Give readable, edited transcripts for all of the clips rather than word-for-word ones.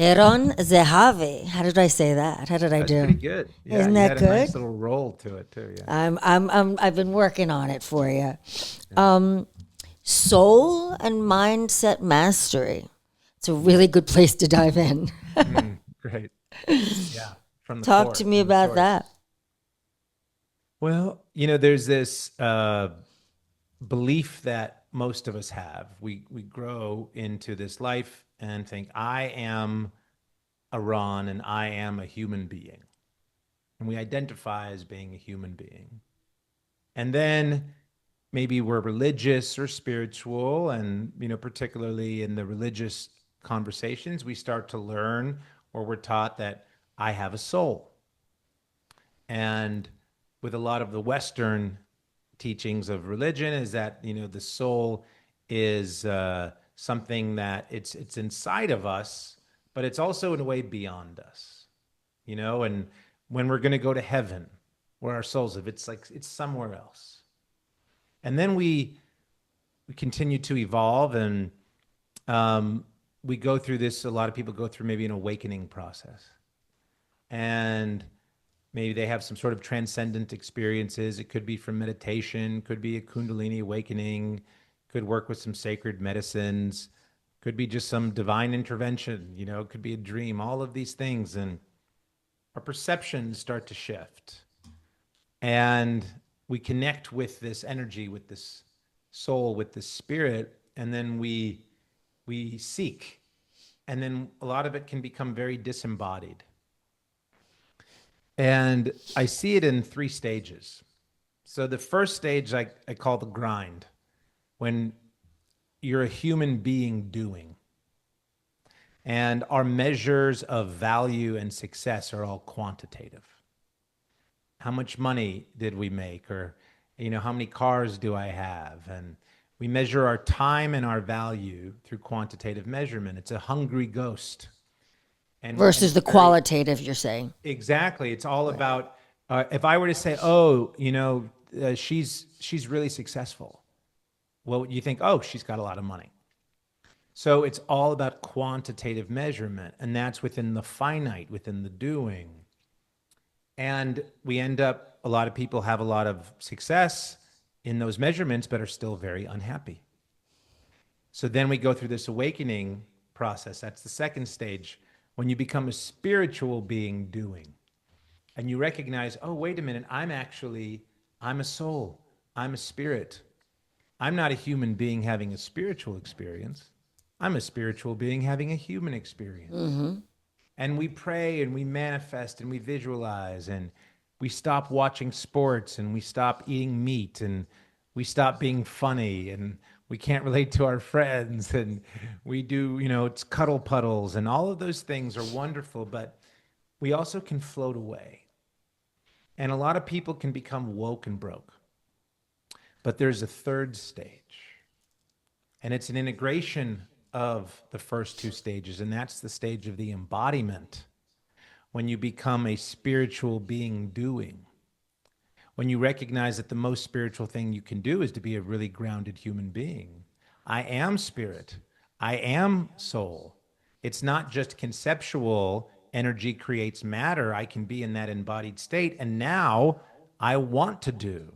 Eron Zehavi. How did I say that? How did I That's pretty do? good. Yeah, Isn't you that had a nice good? little roll to it too. Yeah. I've been working on it for you. Yeah. Soul and mindset mastery. It's a really good place to dive in. Great. Yeah. From the Talk to core, me from the about source. that. Well, there's this belief that most of us have. We grow into this life and think, I am a Ron and I am a human being. And we identify as being a human being. And then maybe we're religious or spiritual, and particularly in the religious conversations, we start to learn, or we're taught, that I have a soul. And with a lot of the Western teachings of religion is that the soul is something that it's inside of us, but it's also in a way beyond us. And when we're going to go to heaven, where our souls live, it's like it's somewhere else. And then we continue to evolve, and we go through this. A lot of people go through maybe an awakening process, and maybe they have some sort of transcendent experiences. It could be from meditation, could be a Kundalini awakening, could work with some sacred medicines, could be just some divine intervention, it could be a dream, all of these things. And our perceptions start to shift. And we connect with this energy, with this soul, with this spirit, and then we seek. And then a lot of it can become very disembodied. And I see it in 3 stages. So the first stage I call the grind, when you're a human being doing. And our measures of value and success are all quantitative. How much money did we make? Or, how many cars do I have? And we measure our time and our value through quantitative measurement. It's a hungry ghost. And Versus it's the very, qualitative, you're saying. exactly. It's all Right. about, if I were to say, oh, she's really successful. Well, you think, oh, she's got a lot of money. So it's all about quantitative measurement, and that's within the finite, within the doing. And we end up, a lot of people have a lot of success in those measurements, but are still very unhappy. So then we go through this awakening process. That's the second stage, when you become a spiritual being doing. And you recognize, oh, wait a minute, I'm a soul. I'm a spirit. I'm not a human being having a spiritual experience. I'm a spiritual being having a human experience. And we pray and we manifest and we visualize, and we stop watching sports and we stop eating meat and we stop being funny and we can't relate to our friends, and we do, it's cuddle puddles, and all of those things are wonderful, but we also can float away. And a lot of people can become woke and broke. But there's a third stage, and it's an integration of the first 2 stages, and that's the stage of the embodiment, when you become a spiritual being doing, when you recognize that the most spiritual thing you can do is to be a really grounded human being. I am spirit. I am soul. It's not just conceptual, energy creates matter. I can be in that embodied state. And now I want to do.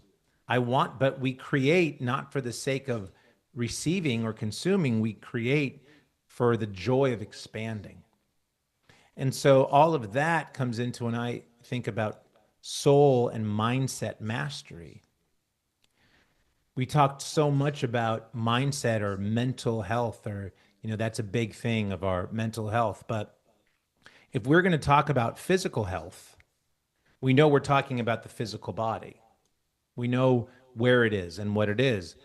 But we create not for the sake of receiving or consuming, we create for the joy of expanding. And so all of that comes into, when I think about soul and mindset mastery. We talked so much about mindset or mental health, or, that's a big thing of our mental health. But if we're going to talk about physical health, we know we're talking about the physical body. We know where it is and what it is.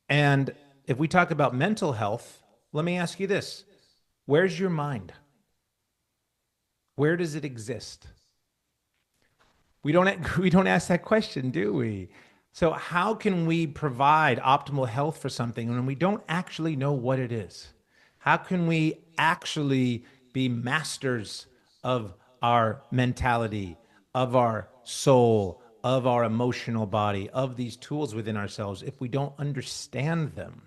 And if we talk about mental health, let me ask you this. Where's your mind? Where does it exist? We don't we don't ask that question, do we? So how can we provide optimal health for something when we don't actually know what it is? How can we actually be masters of our mentality, of our soul, of our emotional body, of these tools within ourselves if we don't understand them?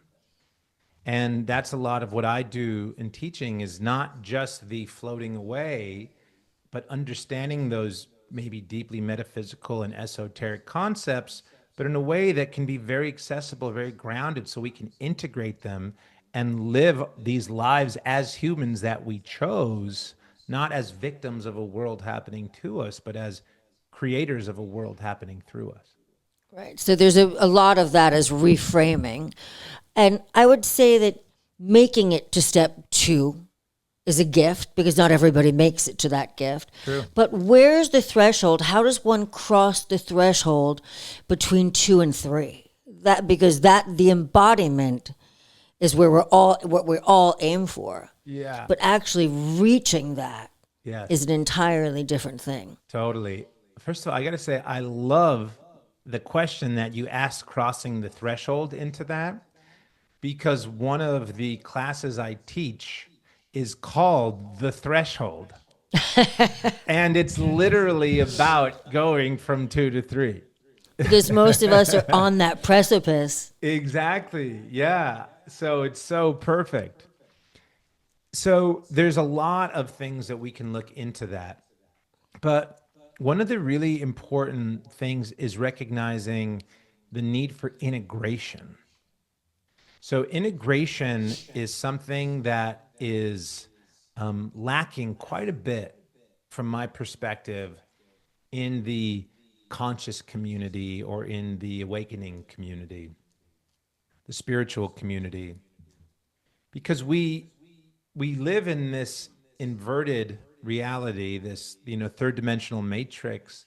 And that's a lot of what I do in teaching is not just the floating away, but understanding those maybe deeply metaphysical and esoteric concepts, but in a way that can be very accessible, very grounded, so we can integrate them and live these lives as humans that we chose, not as victims of a world happening to us, but as creators of a world happening through us. Right. So there's a lot of that as reframing. And I would say that making it to step two is a gift because not everybody makes it to that gift. True. But where's the threshold? How does one cross the threshold between 2 and 3? That because that the embodiment is where we're all what we all aim for. Yeah. But actually reaching that Yes. is an entirely different thing. Totally. First of all, I got to say, I love the question that you asked crossing the threshold into that, because one of the classes I teach is called The Threshold. And it's literally about going from 2 to 3. Because most of us are on that precipice. Exactly. Yeah. So it's so perfect. So there's a lot of things that we can look into that. But one of the really important things is recognizing the need for integration. So integration is something that is lacking quite a bit from my perspective in the conscious community or in the awakening community, the spiritual community, because we live in this inverted reality, this third dimensional matrix,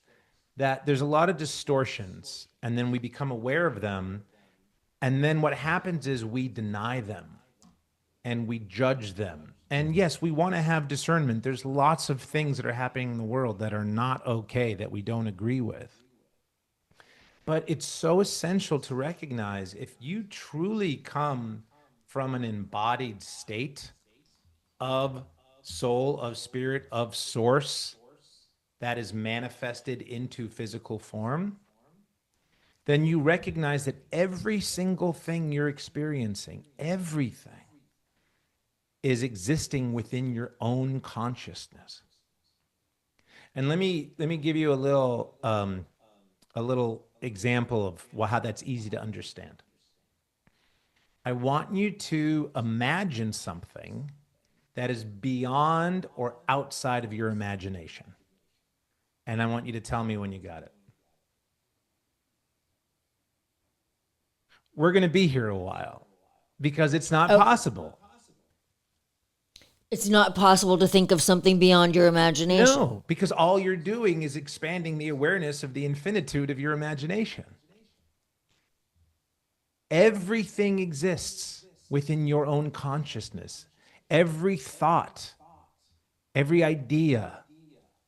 that there's a lot of distortions, and then we become aware of them, and then what happens is we deny them and we judge them. And yes, we want to have discernment. There's lots of things that are happening in the world that are not okay, that we don't agree with. But it's so essential to recognize if you truly come from an embodied state of soul, of spirit, of source that is manifested into physical form, then you recognize that every single thing you're experiencing, everything, is existing within your own consciousness. And let me give you a little example of how that's easy to understand. I want you to imagine something that is beyond or outside of your imagination. And I want you to tell me when you got it. We're going to be here a while because it's not possible. It's not possible to think of something beyond your imagination. No, because all you're doing is expanding the awareness of the infinitude of your imagination. Everything exists within your own consciousness. Every thought, every idea,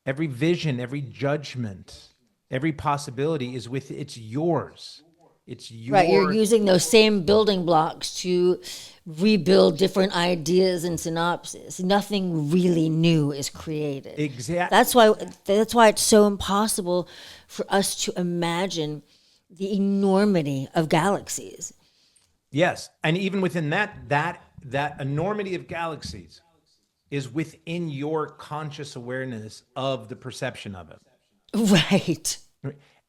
every vision, every judgment, every possibility is it's yours. It's yours. Right, you're using those same building blocks to rebuild different ideas and synopses. Nothing really new is created. Exactly. That's why it's so impossible for us to imagine the enormity of galaxies. Yes, and even within that enormity of galaxies is within your conscious awareness of the perception of it. Right.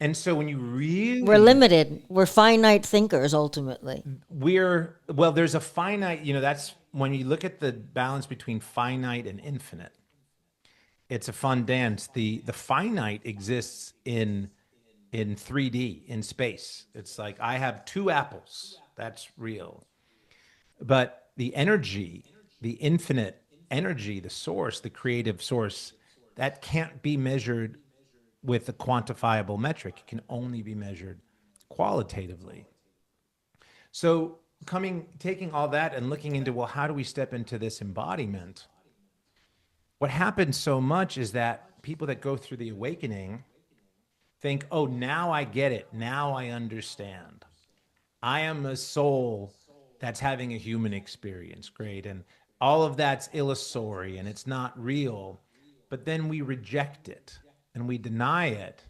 And so when you really... We're limited. We're finite thinkers, ultimately. There's a finite, that's when you look at the balance between finite and infinite. It's a fun dance. The finite exists in 3D, in space. It's like I have 2 apples. That's real. But the energy, the infinite energy, the source, the creative source, that can't be measured with a quantifiable metric. It can only be measured qualitatively. So taking all that and looking into, well, how do we step into this embodiment? What happens so much is that people that go through the awakening think, oh, now I get it. Now I understand. I am a soul that's having a human experience. Great. And all of that's illusory and it's not real. But then we reject it and we deny it.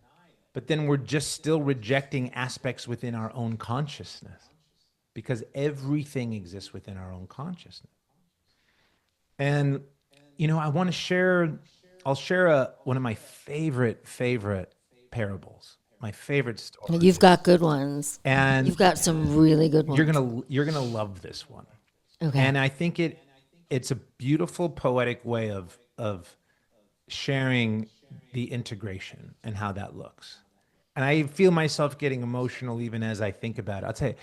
But then we're just still rejecting aspects within our own consciousness. because everything exists within our own consciousness. And, I want to I'll share one of my favorite parables, my favorite story. You've got good ones. And You've got some really good you're ones. gonna love this one. Okay. And I think it's a beautiful poetic way of sharing the integration and how that looks. And I feel myself getting emotional even as I think about it. I'll tell you,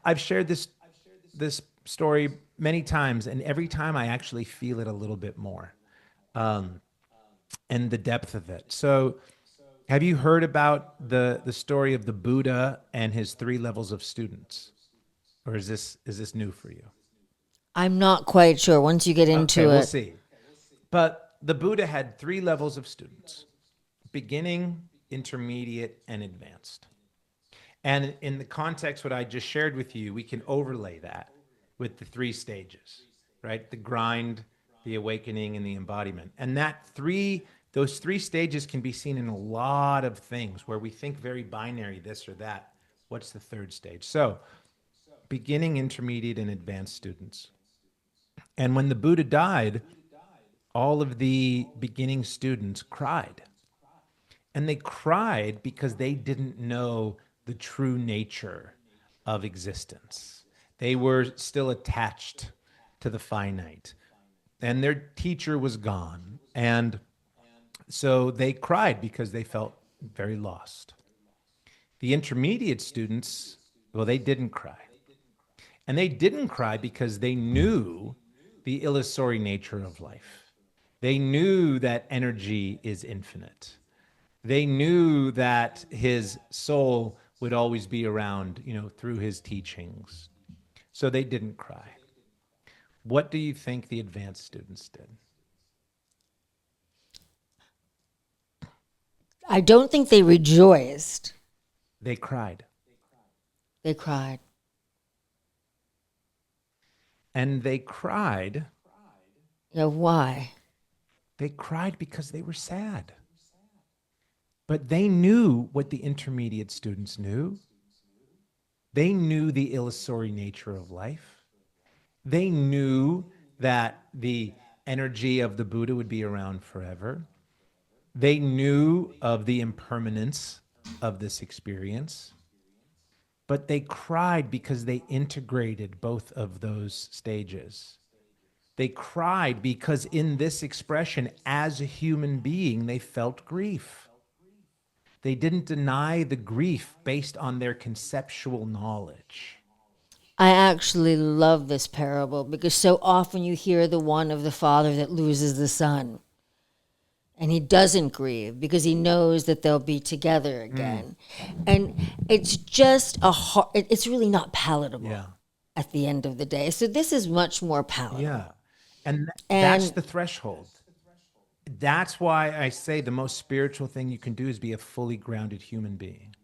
I've shared this story many times, and every time I actually feel it a little bit more, and the depth of it. So, have you heard about the story of the Buddha and his 3 levels of students, or is this new for you? I'm not quite sure. Once you get into Okay, we'll it, see. But the Buddha had 3 levels of students: beginning, intermediate, and advanced. And in the context what I just shared with you, we can overlay that with the 3 stages, right? The grind, the awakening, and the embodiment. And those 3 stages can be seen in a lot of things where we think very binary, this or that. What's the 3rd stage? So, beginning, intermediate, and advanced students. And when the Buddha died, all of the beginning students cried. And they cried because they didn't know the true nature of existence. They were still attached to the finite, and their teacher was gone. And so they cried because they felt very lost. The intermediate students, well, they didn't cry. And they didn't cry because they knew the illusory nature of life. They knew that energy is infinite. They knew that his soul would always be around, through his teachings. So they didn't cry. What do you think the advanced students did? I don't think they rejoiced. They cried. They cried. And they cried. Why? They cried because they were sad. But they knew what the intermediate students knew. They knew the illusory nature of life. They knew that the energy of the Buddha would be around forever. They knew of the impermanence of this experience. But they cried because they integrated both of those stages. They cried because in this expression, as a human being, they felt grief. They didn't deny the grief based on their conceptual knowledge. I actually love this parable because so often you hear the one of the father that loses the son. And he doesn't grieve because he knows that they'll be together again. And it's just it's really not palatable at the end of the day. So this is much more palatable. Yeah. And that's the threshold. That's why I say the most spiritual thing you can do is be a fully grounded human being.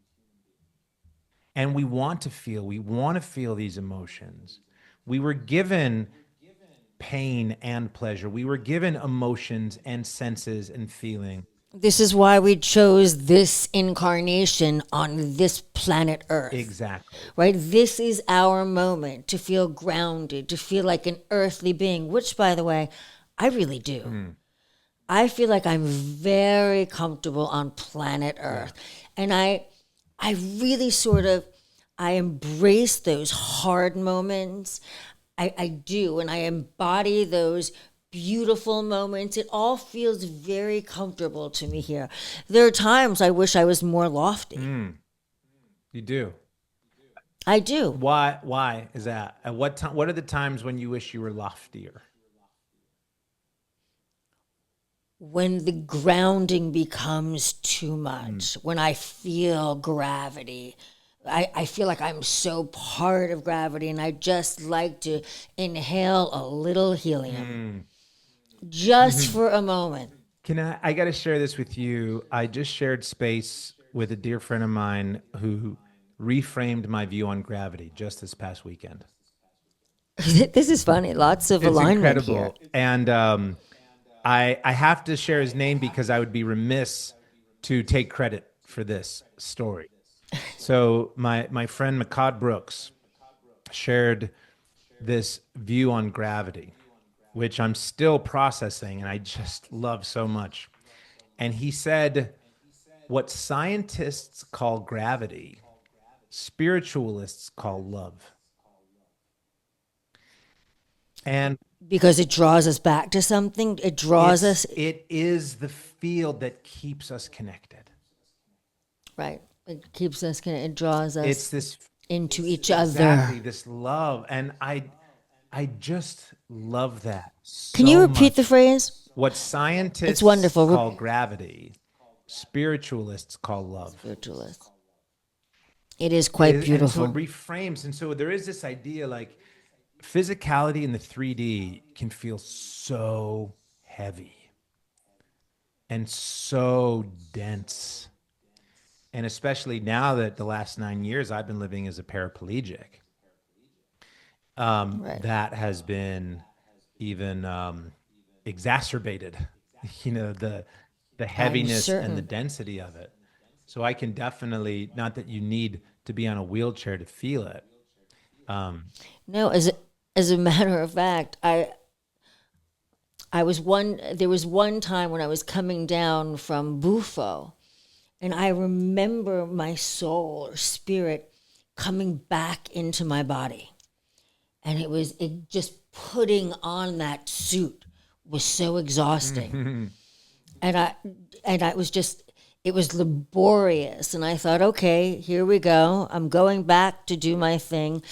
And we want to feel these emotions. We were given pain and pleasure. We were given emotions and senses and feeling. This is why we chose this incarnation on this planet Earth. Exactly. Right? This is our moment to feel grounded, to feel like an earthly being, which, by the way, I really do. I feel like I'm very comfortable on planet Earth. And I really I embrace those hard moments. I do, and I embody those beautiful moments. It all feels very comfortable to me here. There are times I wish I was more lofty. You do? I do. Why is that? At what time? What are the times when you wish you were loftier? When the grounding becomes too much, when I feel gravity, I feel like I'm so part of gravity, and I just like to inhale a little helium just for a moment. I got to share this with you. I just shared space with a dear friend of mine who reframed my view on gravity just this past weekend. This is funny. Lots of It's alignment incredible. here. And I have to share his name because I would be remiss to take credit for this story. So my friend Makad Brooks, shared this view on gravity, which I'm still processing and I just love so much. And he said, what scientists call gravity, spiritualists call love. And Because it draws us back to something. It draws us, it is the field that keeps us connected. right. It keeps us, it draws It's us this into each exactly other. this love. And I just love that Can you so repeat the much. phrase? What It's scientists wonderful. call gravity, spiritualists call love. Spiritualist. It is quite And so it beautiful. reframes. And so there is this idea like physicality in the 3D can feel so heavy and so dense. And especially now that the last 9 years I've been living as a paraplegic, Right. that has been even exacerbated, the I'm heaviness and the certain. density of it. So I can definitely, not that you need to be on a wheelchair to feel it. No, as a matter of fact, I was one. There was one time when I was coming down from Bufo, and I remember my soul or spirit coming back into my body, and it just putting on that suit was so exhausting, and I was just it was laborious, and I thought, okay, here we go. I'm going back to do my thing,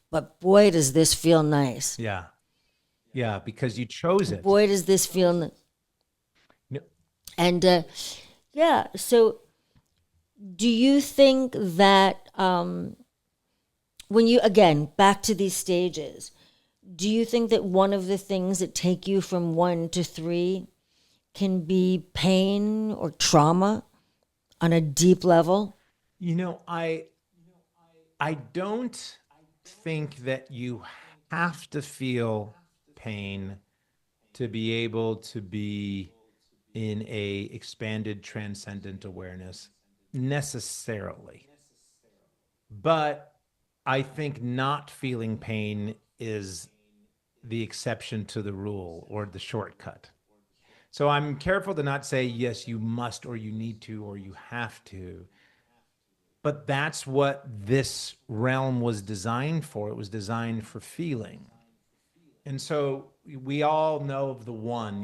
but boy, does this feel nice. Yeah. Yeah. Because you chose it. Boy, does this feel. No, And yeah, so do you think that when you, again, back to these stages, do you think that one of the things that take you from 1 to 3 can be pain or trauma on a deep level? You know, I don't think that you have to feel pain to be able to be in a expanded transcendent awareness necessarily. But I think not feeling pain is the exception to the rule or the shortcut. So I'm careful to not say, yes, you must, or you need to, or you have to. But that's what this realm was designed for. It was designed for feeling. And so we all know of the one,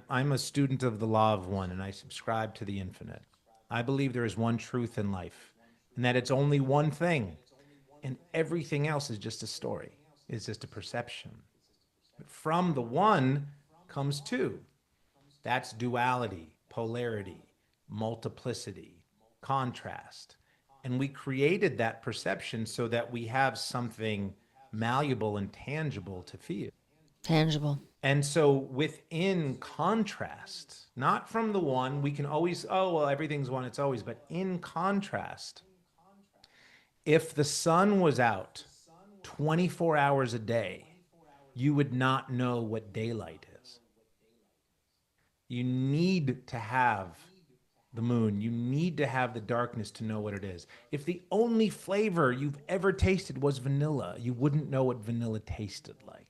I'm a student of the law of one, and I subscribe to the infinite. I believe there is one truth in life, and that it's only one thing, and everything else is just a story, it's just a perception. But from the one comes two. That's duality, polarity, multiplicity, contrast. And we created that perception so that we have something malleable and tangible to feel. Tangible. And so within contrast, not from the one, we can always, oh, well, everything's one, it's always, but in contrast, if the sun was out 24 hours a day, you would not know what daylight is. You need to have the moon. You need to have the darkness to know what it is. If the only flavor you've ever tasted was vanilla, you wouldn't know what vanilla tasted like.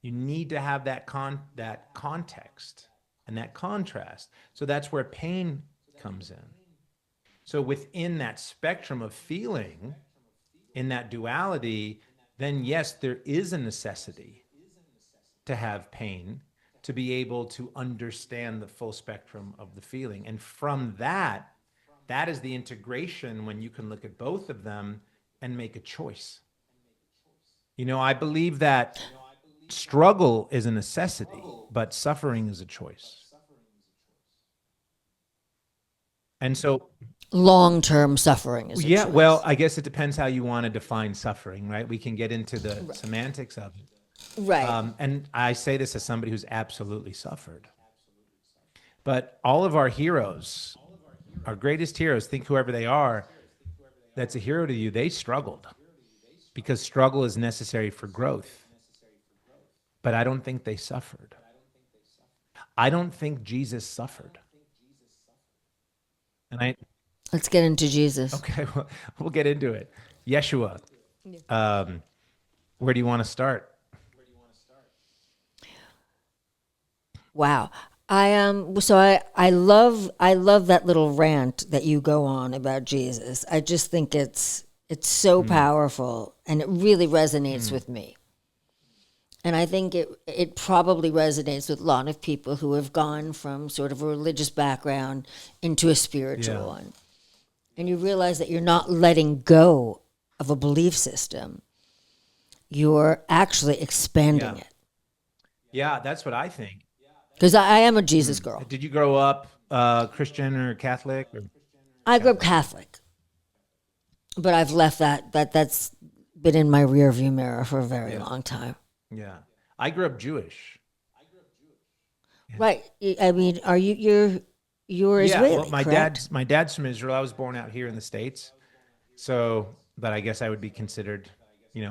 You need to have that context and that contrast. So that's where pain comes in. So within that spectrum of feeling, in that duality, then yes, there is a necessity to have pain to be able to understand the full spectrum of the feeling. And from that, that is the integration when you can look at both of them and make a choice. I believe that struggle is a necessity, but suffering is a choice. And so, Long term suffering is a yeah, well, choice. I guess it depends how you want to define suffering, right? We can get into the semantics of it. Right. And I say this as somebody who's absolutely suffered. But all of our heroes, our greatest heroes, think whoever they are, that's a hero to you, they struggled because struggle is necessary for growth. But I don't think they suffered. I don't think Jesus suffered. And Let's get into Jesus. okay, we'll get into it. Yeshua. Where do you want to start? Wow. I love that little rant that you go on about Jesus. I just think it's so powerful and it really resonates with me. And I think it probably resonates with a lot of people who have gone from sort of a religious background into a spiritual Yeah. one. And you realize that you're not letting go of a belief system. You're actually expanding Yeah. it. Yeah, that's what I think. Because I am a Jesus girl. Did you grow up Christian or Catholic? Or I grew up Catholic. Catholic, but I've left that's been in my rearview mirror for a very Yeah. long time. Yeah. I grew up Jewish. Right. I mean, you're Yeah. Well, Israeli, correct? my dad's from Israel. I was born out here in the States. So, but I guess I would be considered,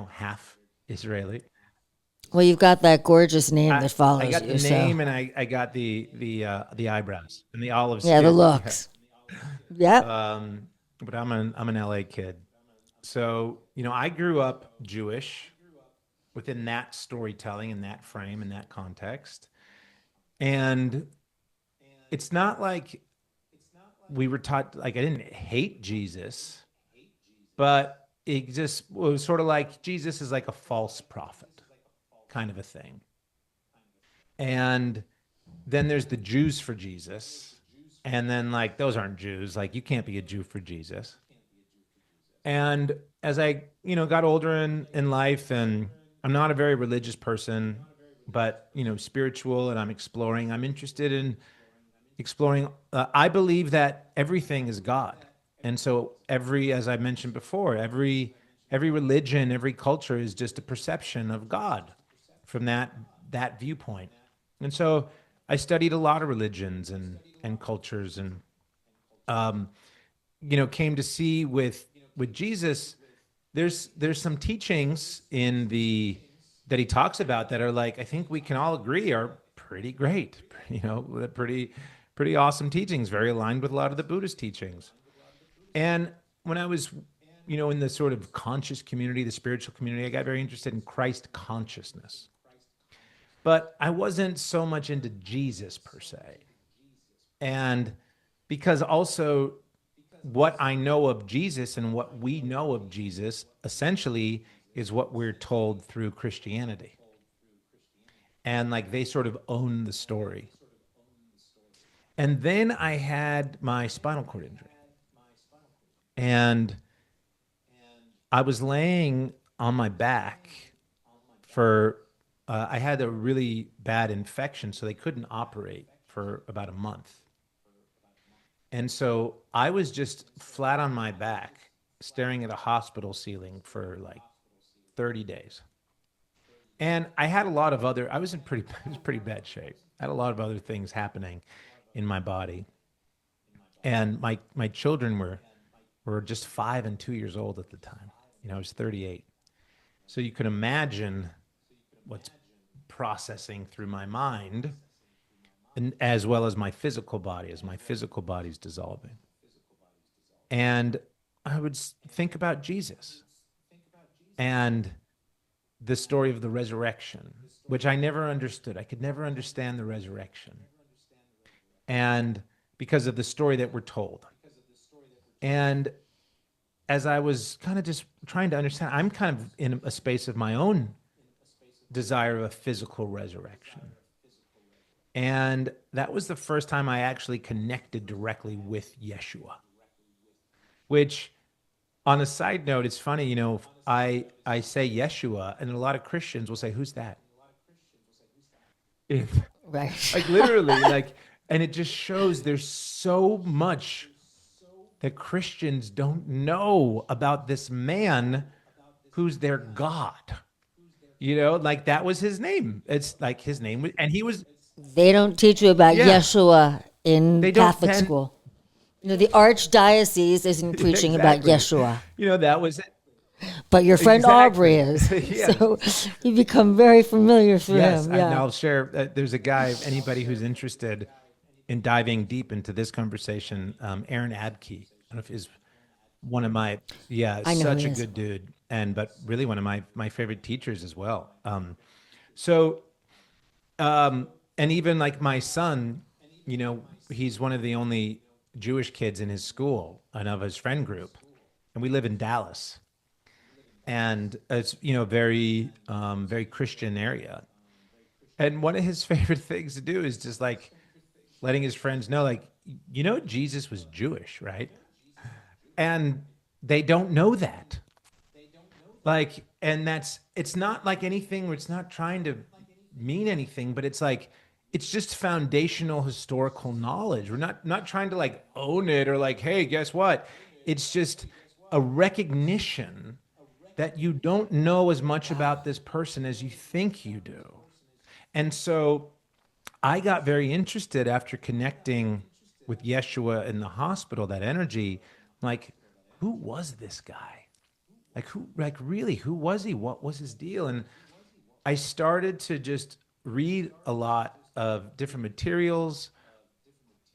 half Israeli. Well, you've got that gorgeous name I, that I follows got the you. So name and I got the eyebrows and the olive yeah, the skin. looks. Yep. But I'm an LA kid. So, I grew up Jewish within that storytelling, in that frame, in that context. And it's not like we were taught, like, I didn't hate Jesus, but it just was sort of like Jesus is like a false prophet kind of a thing. And then there's the Jews for Jesus. And then, like, those aren't Jews. Like, you can't be a Jew for Jesus. And as I, got older in life, and I'm not a very religious person, but, spiritual, and I'm interested in exploring. I believe that everything is God. And so as I mentioned before, every religion, every culture is just a perception of God from that viewpoint. And so I studied a lot of religions and cultures, and came to see with Jesus, there's some teachings in the that he talks about that are, like, I think we can all agree are pretty great, pretty awesome teachings, very aligned with a lot of the Buddhist teachings. And when I was, in the sort of conscious community, the spiritual community, I got very interested in Christ consciousness. But I wasn't so much into Jesus per se. And because also what I know of Jesus and what we know of Jesus essentially is what we're told through Christianity. And, like, they sort of own the story. And then I had my spinal cord injury. And I was laying on my back I had a really bad infection, so they couldn't operate for about a month. And so I was just flat on my back, staring at a hospital ceiling for like 30 days. And I had a lot of I was in pretty bad shape. I had a lot of other things happening in my body. And my children were just 5 and 2 years old at the time. I was 38. So you can imagine what's processing through my mind, and as well as my physical body, as my physical body's dissolving. And I would think about Jesus and the story of the resurrection, which I never understood. I could never understand the resurrection. And because of the story that we're told. And as I was kind of just trying to understand, I'm kind of in a space of my own desire of a physical resurrection. And that was the first time I actually connected directly with Yeshua, which, on a side note, it's funny, I say Yeshua, and a lot of Christians will say, "Who's that?" If, Right. like, literally, like, and it just shows there's so much that Christians don't know about this man who's their God. Like, that was his name. It's like his name was, and he was, They don't teach you about yeah, Yeshua in they don't Catholic tend, school. The archdiocese isn't preaching about exactly. Yeshua, That was it. but your friend Aubrey Exactly. is. Yeah. So you become very familiar for Yes. him. And Yeah. I'll share, there's a guy, anybody who's interested in diving deep into this conversation, Aaron Adke. I don't know if he's one of my, yeah, I know who such he a is. good dude. but really one of my favorite teachers as well. So and even like my son, he's one of the only Jewish kids in his school and of his friend group, and we live in Dallas, and it's very very Christian area. And one of his favorite things to do is just like letting his friends know, like, Jesus was Jewish, right? And they don't know that. Like, and it's not like anything where it's not trying to mean anything, but it's like, it's just foundational historical knowledge. We're not trying to like own it or like, hey, guess what? It's just a recognition that you don't know as much about this person as you think you do. And so I got very interested after connecting with Yeshua in the hospital, that energy, like, who was this guy? Like really, who was he? What was his deal? And I started to just read a lot of different materials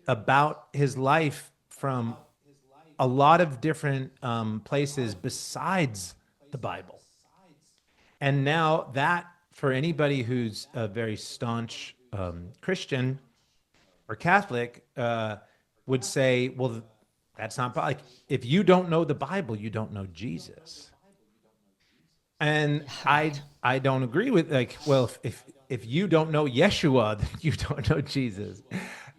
about his life from a lot of different places besides the Bible. And now that, for anybody who's a very staunch Christian or Catholic, would say, well, that's not like, if you don't know the Bible, you don't know Jesus. And I don't agree with, like, well, if you don't know Yeshua, then you don't know Jesus.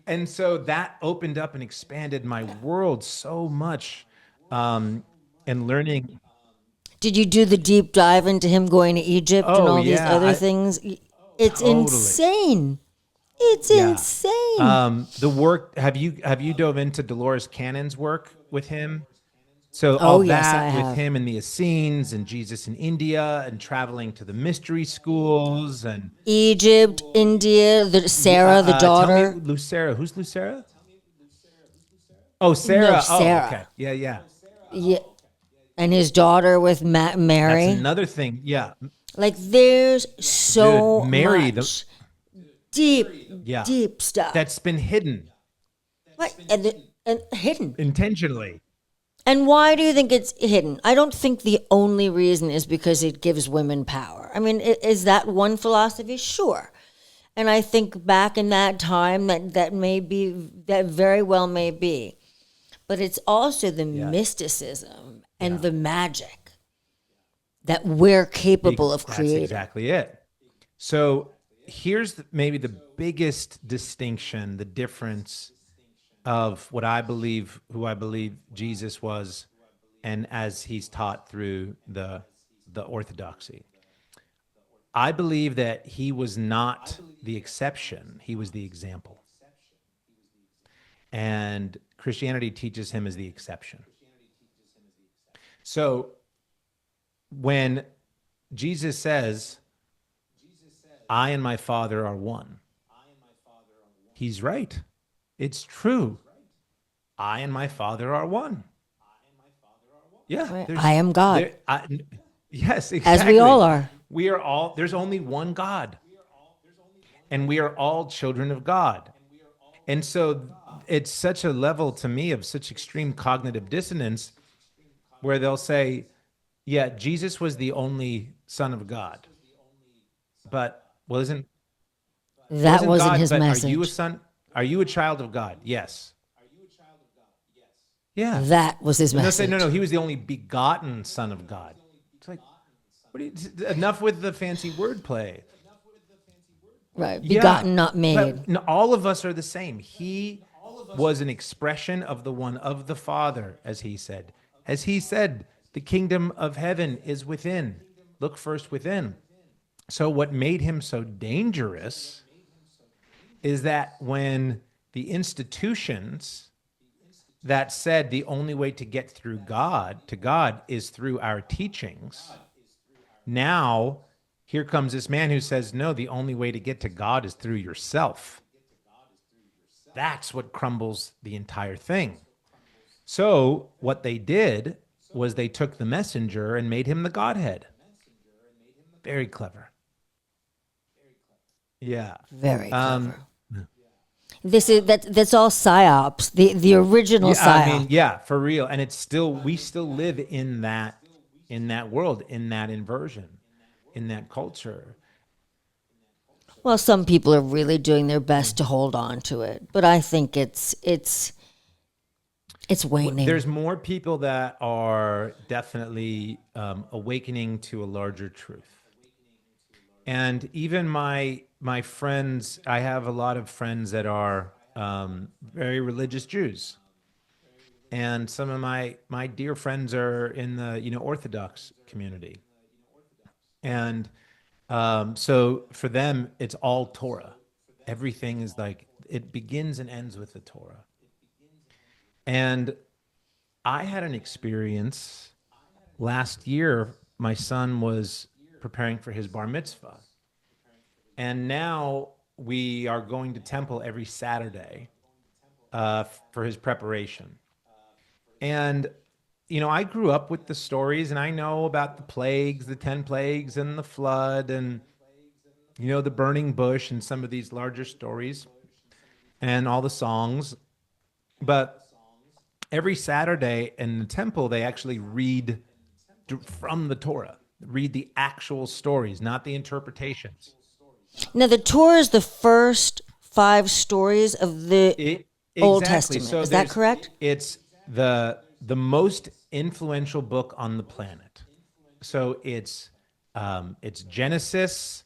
And so that opened up and expanded my world so much, and learning. Did you do the deep dive into him going to Egypt and Oh all these yeah, other things? It's totally. insane. It's Yeah. insane. The work, have you dove into Dolores Cannon's work with him? So all Oh, yes, I that with have. him and the Essenes and Jesus in India and traveling to the mystery schools and Egypt, India, Sarah, the tell daughter. me, Lucera. Who's Lucera? Oh, No, Sarah. Oh, okay. Sarah. Yeah, yeah. Yeah, and his daughter with That's Mary. another thing. Yeah, Like, there's dude, so Mary. much deep, Yeah, deep stuff. that's been hidden What? And hidden. intentionally. And why do you think it's hidden? I don't think the only reason is because it gives women power. I mean, is that one philosophy? Sure. And I think back in that time that very well may be. But it's also the Yeah, mysticism and yeah. the magic that we're capable of That's creating. exactly it. So here's maybe the biggest distinction, the difference of what I believe, who I believe Jesus was, and as he's taught through the orthodoxy. I believe that he was not the exception; he was the example, and Christianity teaches him as the exception. So when Jesus says, "I and my Father are one," he's right. It's true. I and my Father are one. Yeah, Right? I am God, yes, as we all exactly. are. We are all, there's only one God, and we are all children of God. And so it's such a level to me of such extreme cognitive dissonance where they'll say, yeah, Jesus was the only Son of God. But, well, That wasn't wasn't God, his but are you a message. son? Are you a child of God? Yes. Yeah. That was his And they'll say, no, message. he was the only begotten Son of God. It's like, enough with the fancy wordplay. Right. Yeah, Begotten, not made. but all of us are the same. He was an expression of the one of the Father, as he said. As he said, the kingdom of heaven is within. Look first within. So what made him so dangerous is that when the institutions that said the only way to get through God, to God, is through our teachings, now here comes this man who says, no, the only way to get to God is through yourself. That's what crumbles the entire thing. So what they did was they took the messenger and made him the Godhead. Very clever. Yeah. Very clever. That's all psyops. The original Yeah, I psyop. mean, yeah, for real. And it's still, we still live in that in that world, in that inversion, in that culture. Well, some people are really doing their best to hold on to it, but I think it's waning. There's more people that are definitely awakening to a larger truth. And even my friends, I have a lot of friends that are very religious Jews, and some of my dear friends are in the Orthodox community, and so for them it's all Torah. Everything is like it begins and ends with the Torah. And I had an experience last year. My son was preparing for his bar mitzvah, and now we are going to temple every Saturday for his preparation. And I grew up with the stories, and I know about the plagues, the 10 plagues, and the flood, and the burning bush, and some of these larger stories, and all the songs. But every Saturday in the temple, they actually read from the Torah, read the actual stories, not the interpretations. Now, the Torah is the first 5 stories of the Old Exactly. Testament. So Is that correct? it's the most influential book on the planet. So it's Genesis,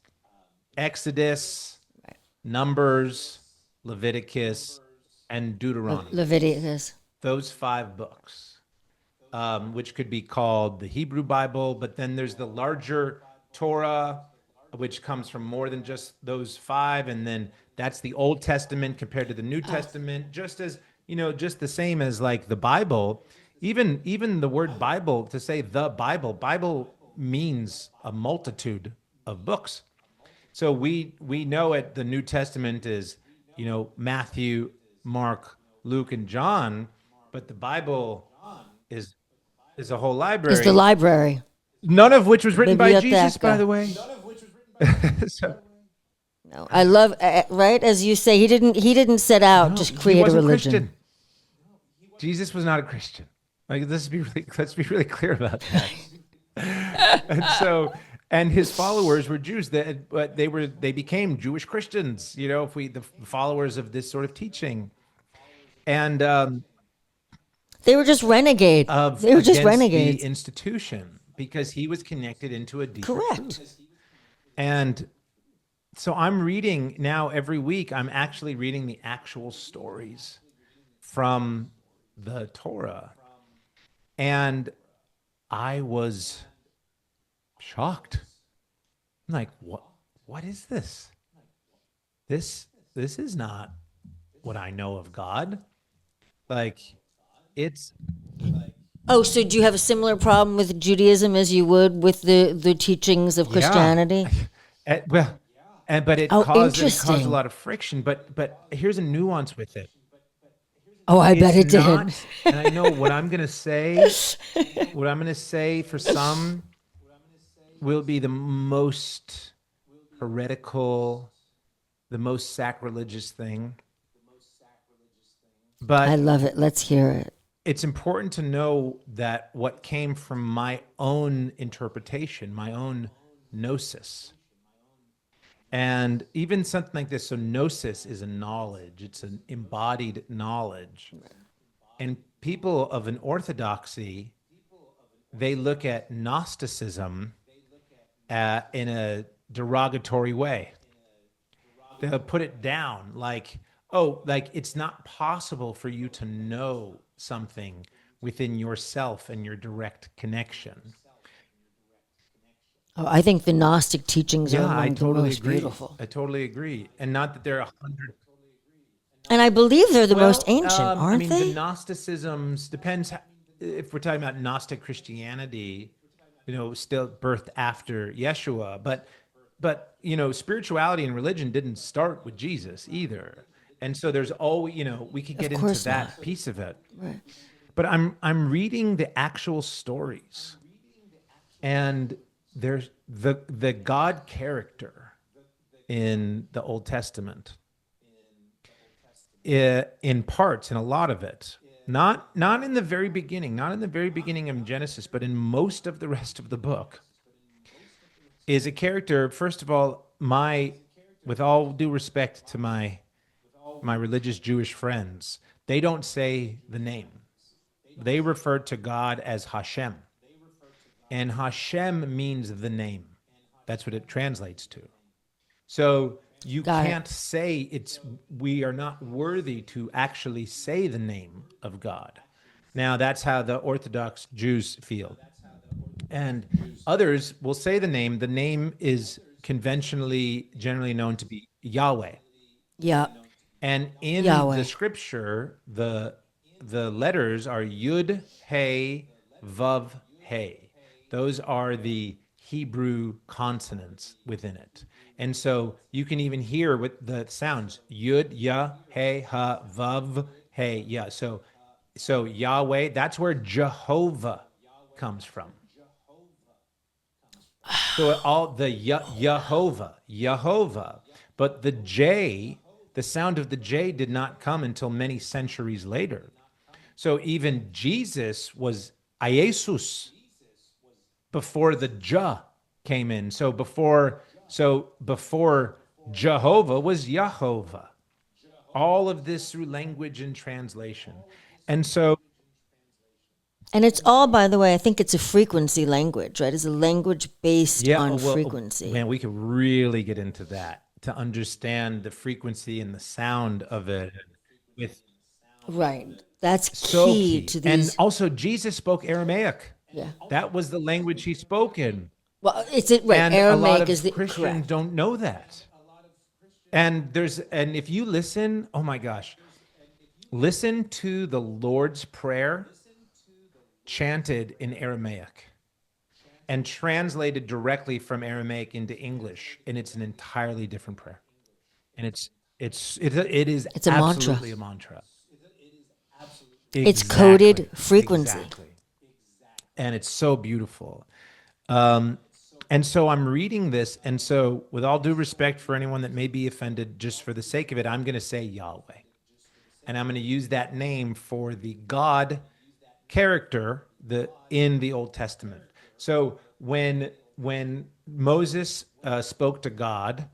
Exodus, Numbers, Leviticus, and Deuteronomy. Leviticus. Those 5 books, which could be called the Hebrew Bible, but then there's the larger Torah, which comes from more than just those 5, and then that's the Old Testament compared to the New Testament, just as just the same as like the Bible. Even the word Bible, to say the Bible means a multitude of books. So we know it. The New Testament is Matthew, Mark, Luke, and John, but the Bible is is a whole Is the library, library. none of which was written by Jesus, by Biblioteca. the way. So, No, I love right as you say. He didn't set out no, to he create a wasn't religion. Christian. Jesus was not a Christian. Like let's be really clear about that. And his followers were Jews, but they became Jewish Christians. If the followers of this sort of teaching, and They were just renegade. of They were just against the renegades. institution, because he was connected into a deeper Correct. truth. And so I'm reading now every week. I'm actually reading the actual stories from the Torah, and I was shocked. I'm like, what is this? This is not what I know of God. Like, it's Oh, so do you have a similar problem with Judaism as you would with the teachings of yeah. Christianity? Well, but it Oh, caused a interesting. lot of friction. But here's a nuance with it. Oh, I bet It's it did. not, and I know what I'm gonna say. What I'm gonna say for some will be the most heretical, the most sacrilegious thing. I But love it. Let's hear it. it's important to know that what came from my own interpretation, my own gnosis, and even something like this. So gnosis is a knowledge; it's an embodied knowledge. And people of an orthodoxy, they look at Gnosticism in a derogatory way. They'll put it down like, oh, like it's not possible for you to know something within yourself and your direct connection. Oh, I think the Gnostic teachings are Yeah, I among the totally most agree. beautiful. I totally agree. And not that they're 100. And I believe they're the most Well, ancient, I aren't mean, the they? Gnosticisms depends if we're talking about Gnostic Christianity, still birthed after Yeshua, but spirituality and religion didn't start with Jesus either. And so there's always, we could Of get into course not. that piece of it. Right. But I'm reading the actual stories, and there's the God character in the Old Testament, in parts, in a lot of it. Not in the very beginning, not in the very beginning of Genesis, but in most of the rest of the book, is a character. First of all, with all due respect to my religious Jewish friends, they don't say the name. They refer to God as Hashem, and Hashem means the name. That's what it translates to. So you Got it. can't say we are not worthy to actually say the name of God. Now that's how the Orthodox Jews feel. And others will say the name. The name is conventionally generally known to be Yahweh. Yeah. And in the Yahweh. scripture, the letters are Yud, Hey, Vav, Hey. Those are the Hebrew consonants within it. And so you can even hear with the sounds Yud, Ya, Hey, Ha, Vav, Hey, Ya. So Yahweh, that's where Jehovah comes from. So all the Yehovah, but the J, the sound of the J did not come until many centuries later. So even Jesus was Iesus before the J came in. So before Jehovah was Yehovah. All of this through language and translation. And so And it's all, by the way, I think it's a frequency language, right? It's a language based yeah, on well, frequency. man, we could really get into that to understand the frequency and the sound of it with Right. That's so key key. to And these. also Jesus spoke Aramaic. Yeah. That was the language he spoke in. Well, it's it right. And a lot Aramaic is of the Christians correct. don't know that. And if you listen, oh my gosh, listen to the Lord's Prayer chanted in Aramaic and translated directly from Aramaic into English, and it's an entirely different prayer. And it is It's a mantra. absolutely a mantra. It's coded Exactly. frequency. Exactly. And it's so beautiful. Um, and so I'm reading this, and so with all due respect for anyone that may be offended, just for the sake of it, I'm going to say Yahweh, and I'm going to use that name for the God character in the Old Testament. So when Moses spoke to God,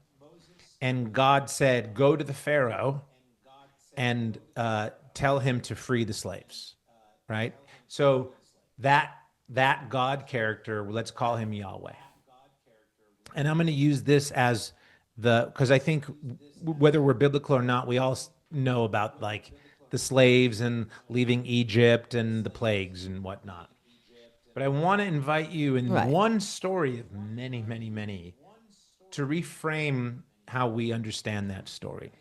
and God said, "Go to the Pharaoh and tell him to free the slaves," right? So that that God character, let's call him Yahweh. And I'm going to use this as because I think whether we're biblical or not, we all know about like the slaves and leaving Egypt and the plagues and whatnot. But I want to invite you in Right. one story of many, many, many to reframe how we understand that story.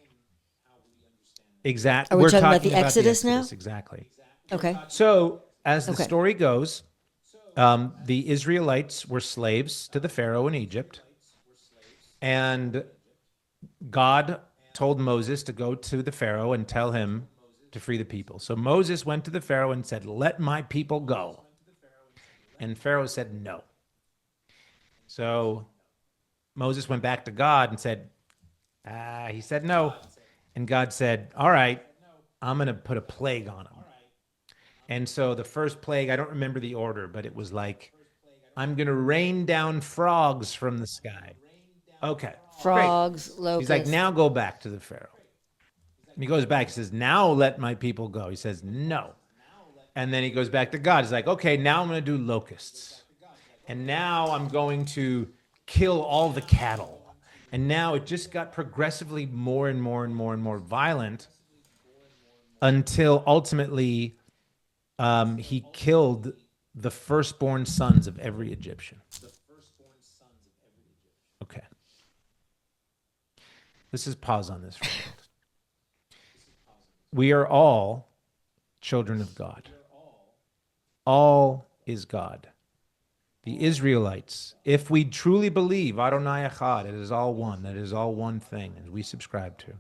Are we We're talking about talking the about the Exodus now? Exodus, exactly. Okay. So, as the Okay. story goes, the Israelites were slaves to the Pharaoh in Egypt, and God told Moses to go to the Pharaoh and tell him to free the people. So Moses went to the Pharaoh and said, "Let my people go." And Pharaoh said, "No." So Moses went back to God and said, he said no. And God said, "All right, I'm going to put a plague on him." And so the first plague, I don't remember the order, but it was like, "I'm going to rain down frogs from the sky." Okay, great. Frogs, He's like, locusts. "Now go back to the Pharaoh." And he goes back. He says, "Now let my people go." He says, "No." And then he goes back to God. He's like, "Okay, now I'm going to do locusts. And now I'm going to kill all the cattle." And now it just got progressively more and more and more and more violent until ultimately he killed the firstborn sons of every Egyptian. Okay. Let's just pause on this for a minute. We are all children of God. All is God. The Israelites, if we truly believe Adonai Echad, it is all one, that is all one thing, as we subscribe to.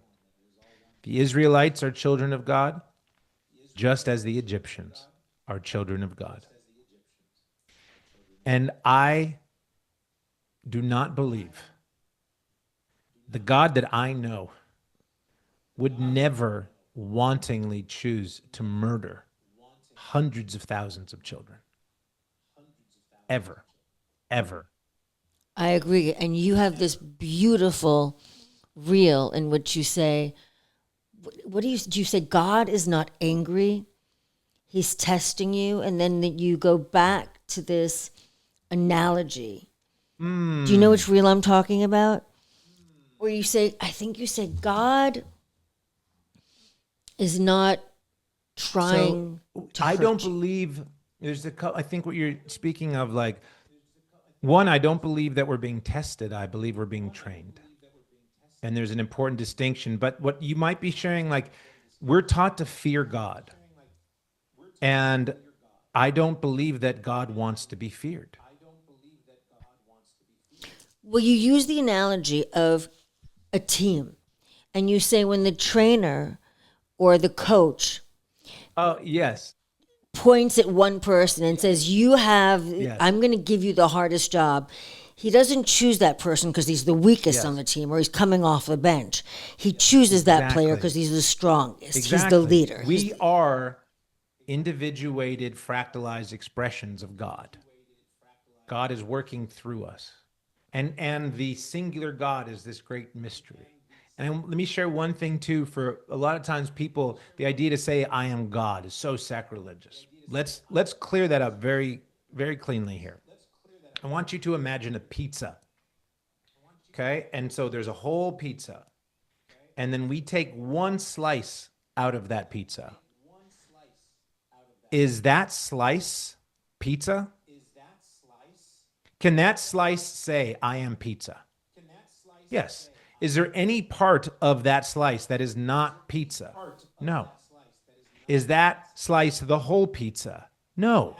The Israelites are children of God, just as the Egyptians are children of God. And I do not believe the God that I know would never wantingly choose to murder hundreds of thousands of children, ever, ever. I agree. And you have this beautiful reel in which you say, what do you say? God is not angry. He's testing you. And then you go back to this analogy. Do you know which reel I'm talking about? Where you say, I think you said, God is not trying to I hurt don't you. believe I think what you're speaking of, like, one, I don't believe that we're being tested. I believe we're being trained. And there's an important distinction. But what you might be sharing, like, we're taught to fear God. And I don't believe that God wants to be feared. Well, you use the analogy of a team, and you say when the trainer or the coach Oh, yes. points at one person and says, "You have, Yes. I'm going to give you the hardest job." He doesn't choose that person because he's the weakest on Yes. the team or he's coming off the bench. He chooses that player Exactly. because he's the strongest. He's the Exactly. leader. We are individuated, fractalized expressions of God. God is working through us. And the singular God is this great mystery. And let me share one thing too. For a lot of times people, the idea to say I am God is so sacrilegious. Let's clear that up very, very cleanly here. I want you to imagine a pizza. Okay. And so there's a whole pizza. And then we take one slice out of that pizza. Is that slice pizza? Can that slice say, I am pizza? Yes. Is there any part of that slice that is not pizza? No. Is that slice the whole pizza? No.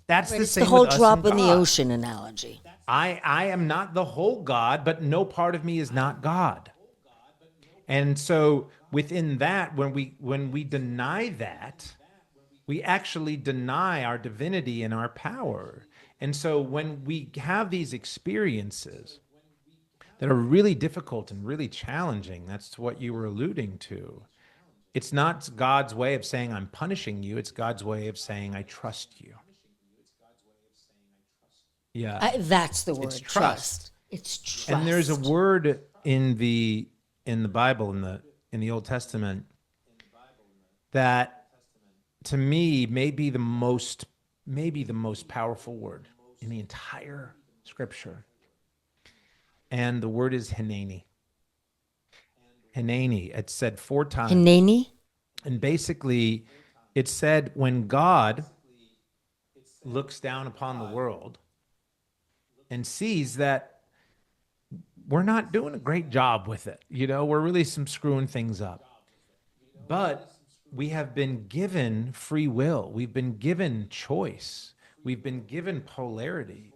That's Right, the it's the same with whole us and drop in the God. ocean analogy. I am not the whole God, but no part of me is not God. And so within that, when we deny that, we actually deny our divinity and our power. And so when we have these experiences that are really difficult and really challenging, that's what you were alluding to. It's not God's way of saying, I'm punishing you. It's God's way of saying, I trust you. Yeah. That's the It's word, trust. trust. It's And there's a trust. word in the Bible, in the Old Testament, that to me maybe the most powerful word in the entire scripture. And the word is Hineni. Hineni. It's said 4 times. Hineni? And basically, it said when God looks down upon the world and sees that we're not doing a great job with it, we're really screwing things up. But we have been given free will. We've been given choice. We've been given polarity.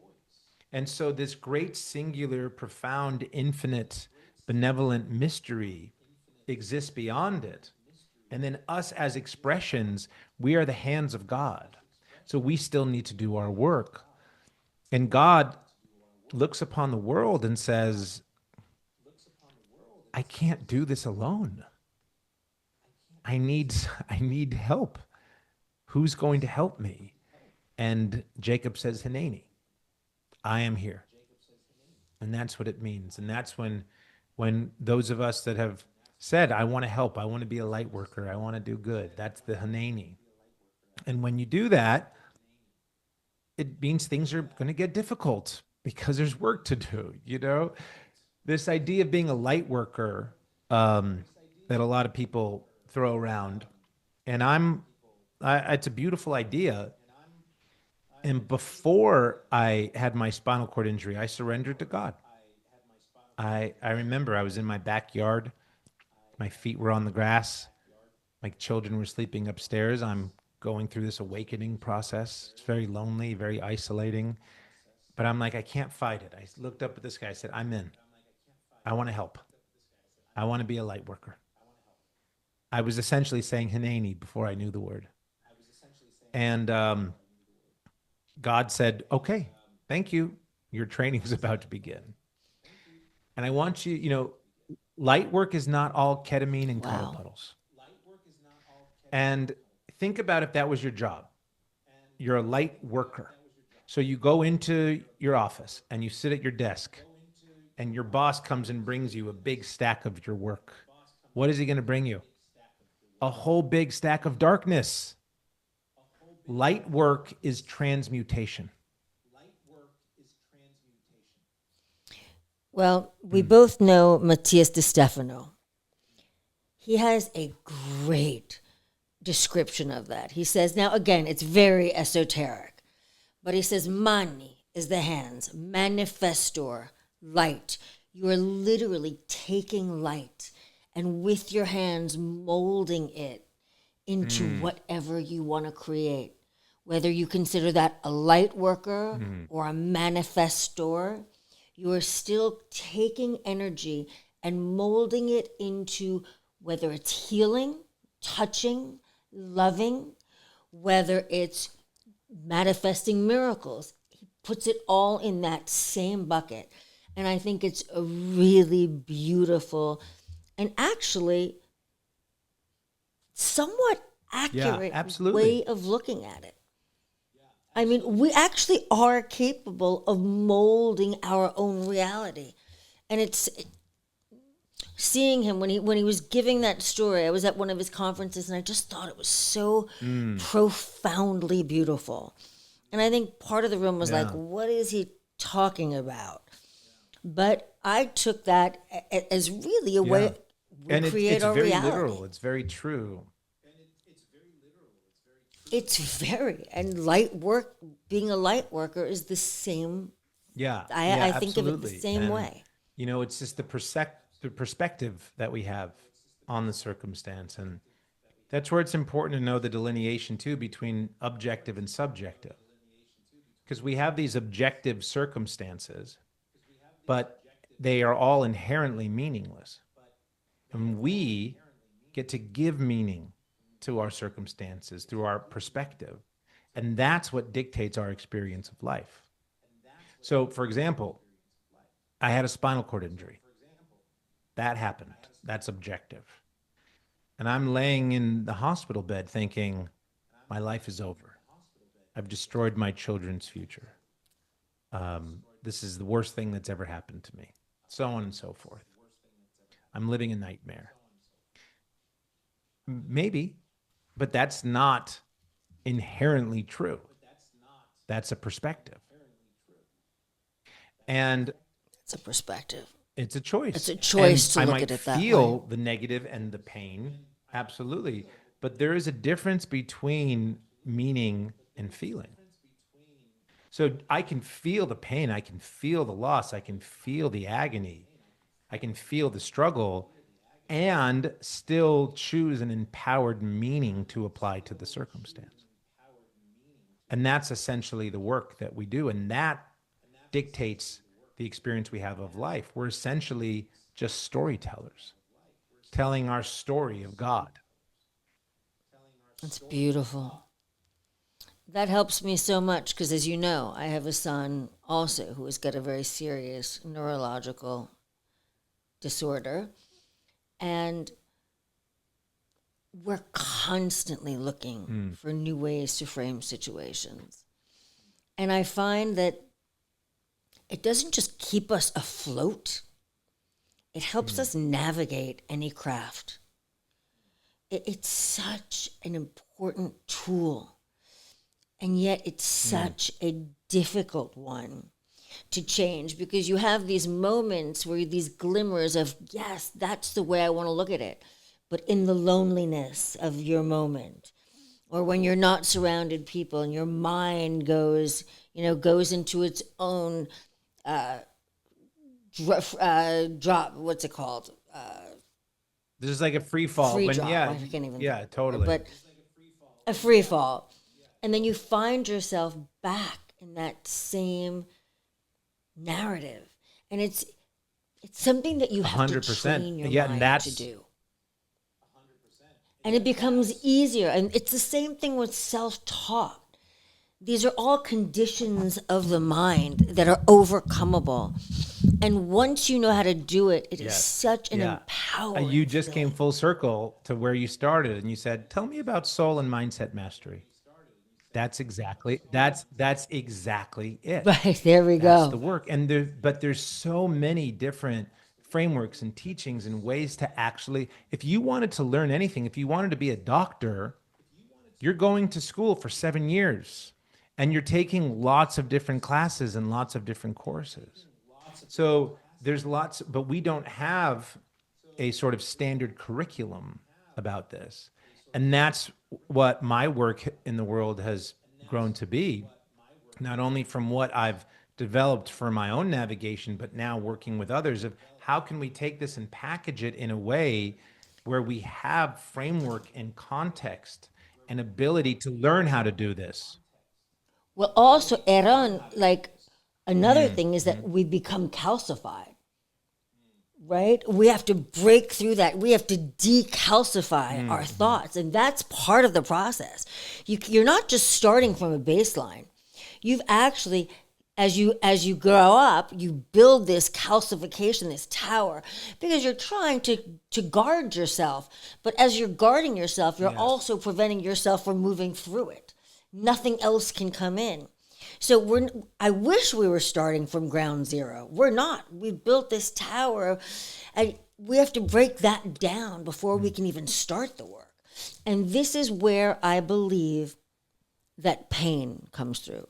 And so this great, singular, profound, infinite, benevolent mystery exists beyond it. And then us as expressions, we are the hands of God. So we still need to do our work. And God looks upon the world and says, I can't do this alone. I need help. Who's going to help me? And Jacob says, Hineni, I am here. And that's what it means. And that's when those of us that have said, I want to help, I want to be a light worker, I want to do good, that's the Hineni. And when you do that, it means things are going to get difficult because there's work to do, This idea of being a light worker, that a lot of people throw around, and it's a beautiful idea. And before I had my spinal cord injury, I surrendered to God. I remember I was in my backyard. My feet were on the grass. My children were sleeping upstairs. I'm going through this awakening process. It's very lonely, very isolating. But I'm like, I can't fight it. I looked up at this guy. I said, I'm in. I want to help. I want to be a light worker. I was essentially saying Hineni before I knew the word. And God said, okay, thank you. Your training is about to begin. And I want you, light work is not all ketamine and cuddle Wow. puddles. And think about if that was your job. You're a light worker. So you go into your office and you sit at your desk and your boss comes and brings you a big stack of your work. What is he going to bring you? A whole big stack of darkness. Light work is transmutation. Well, we both know Matthias de Stefano. He has a great description of that. He says, now again, it's very esoteric, but he says, mani is the hands, manifestor, light. You are literally taking light and with your hands molding it into whatever you want to create. Whether you consider that a light worker or a manifestor, you are still taking energy and molding it into whether it's healing, touching, loving, whether it's manifesting miracles. He puts it all in that same bucket. And I think it's a really beautiful and actually somewhat accurate way of looking at it. I mean, we actually are capable of molding our own reality. And it's seeing him when he was giving that story. I was at one of his conferences and I just thought it was so profoundly beautiful. And I think part of the room was like, what is he talking about? But I took that as really a way we create our reality. It's very literal. It's very true. It's very, and light work, being a light worker is the same. Yeah. I think absolutely. of it the same way. You know, it's just the perspective that we have on the circumstance. And that's where it's important to know the delineation too between objective and subjective. Because we have these objective circumstances, but they are all inherently meaningless. And we get to give meaning to our circumstances through our perspective. And that's what dictates our experience of life. So, for example, I had a spinal cord injury. That happened. That's objective. And I'm laying in the hospital bed thinking, my life is over. I've destroyed my children's future. This is the worst thing that's ever happened to me. So on and so forth. I'm living a nightmare. Maybe, but that's not inherently true. That's a perspective. And it's a perspective. It's a choice. It's a choice to look at it that way. I might feel the negative and the pain, absolutely. But there is a difference between meaning and feeling. So I can feel the pain, I can feel the loss, I can feel the agony, I can feel the struggle, and still choose an empowered meaning to apply to the circumstance. And that's essentially the work that we do, and that dictates the experience we have of life. We're essentially just storytellers, telling our story of God. It's beautiful. That helps me so much because, as you know, I have a son also who has got a very serious neurological disorder. And we're constantly looking for new ways to frame situations. And I find that it doesn't just keep us afloat. It helps us navigate any craft. It's such an important tool. And yet it's such a difficult one to change because you have these moments where these glimmers of, yes, that's the way I want to look at it. But in the loneliness of your moment, or when you're not surrounded people and your mind goes into its own drop, what's it called? This is like a free fall. Free drop. I can't even. Yeah, totally. But a free fall. And then you find yourself back in that same narrative. And it's something that you have 100%. to train your mind to do. And it becomes easier. And it's the same thing with self-talk. These are all conditions of the mind that are overcomable. And once you know how to do it, it is Yes. such an Yeah. empowering You just came feeling. full circle to where you started and you said, "Tell me about soul and mindset mastery." That's exactly it. Right, there we That's the go. work. And there's so many different frameworks and teachings and ways to actually, if you wanted to learn anything, if you wanted to be a doctor, you're going to school for 7 years and you're taking lots of different classes and lots of different courses. So there's lots, but we don't have a sort of standard curriculum about this. And that's what my work in the world has grown to be, not only from what I've developed for my own navigation, but now working with others of how can we take this and package it in a way where we have framework and context and ability to learn how to do this. Well, also, Eran, like another thing is that we become calcified, right? We have to break through that. We have to decalcify our thoughts, and that's part of the process. You're not just starting from a baseline. You've actually, as you grow up, you build this calcification, this tower, because you're trying to guard yourself. But as you're guarding yourself, you're Yes. also preventing yourself from moving through it. Nothing else can come in. So I wish we were starting from ground zero. We're not. We built this tower, and we have to break that down before we can even start the work. And this is where I believe that pain comes through.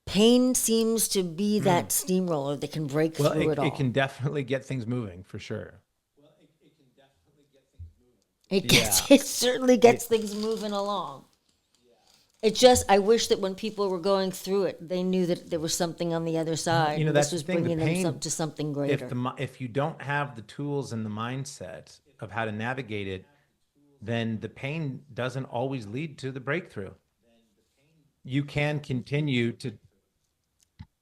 Pain seems to be that steamroller that can break Well, through it it all. can definitely get things moving for sure. Yeah. It certainly gets things moving along. It just, I wish that when people were going through it, they knew that there was something on the other side, and That's this the was thing. The bringing them pain, to something if greater. if you don't have the tools and the mindset of how to navigate it, then the pain doesn't always lead to the breakthrough. You can continue to,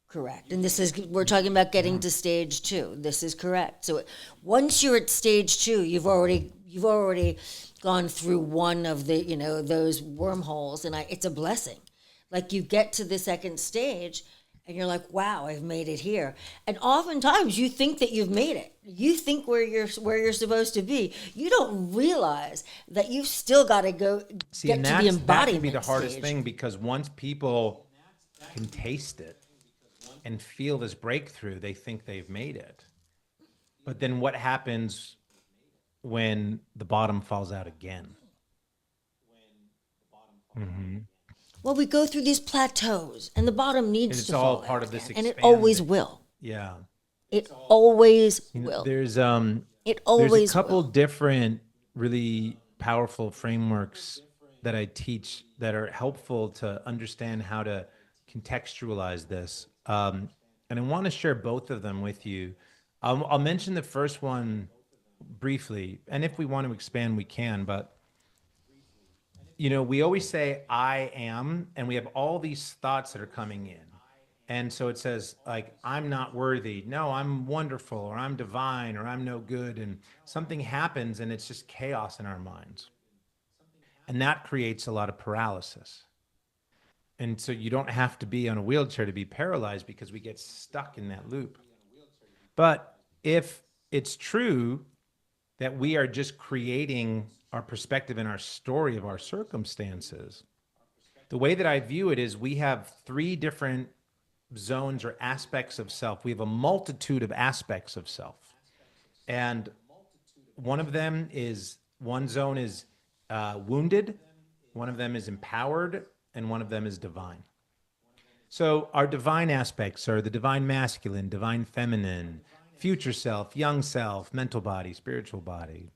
Correct. And this is, we're talking about getting to stage two. This is correct. So once you're at stage two, you've already gone through one of the, those wormholes, and it's a blessing. Like you get to the second stage and you're like, wow, I've made it here. And oftentimes you think that you've made it. You think where you're supposed to be. You don't realize that you've still got to go see, get and to the that can be the embodiment hardest stage. thing because once people can taste it and feel this breakthrough, they think they've made it. But then what happens when the bottom falls out again? Well, we go through these plateaus, and the bottom And needs it's to all fall part out of this again, and it always expanding. will. Yeah. It always You know, will. It there's a always couple will. different really powerful frameworks that I teach that are helpful to understand how to contextualize this. And I want to share both of them with you. I'll mention the first one briefly, and if we want to expand, we can. But we always say I am, and we have all these thoughts that are coming in. And so it says, like, I'm not worthy. No, I'm wonderful, or I'm divine, or I'm no good. And something happens, and it's just chaos in our minds. And that creates a lot of paralysis. And so you don't have to be on a wheelchair to be paralyzed because we get stuck in that loop. But if it's true that we are just creating our perspective and our story of our circumstances, the way that I view it is we have three different zones or aspects of self. We have a multitude of aspects of self. And one zone is wounded, one of them is empowered, and one of them is divine. So our divine aspects are the divine masculine, divine feminine, future self, young self, mental body, spiritual body.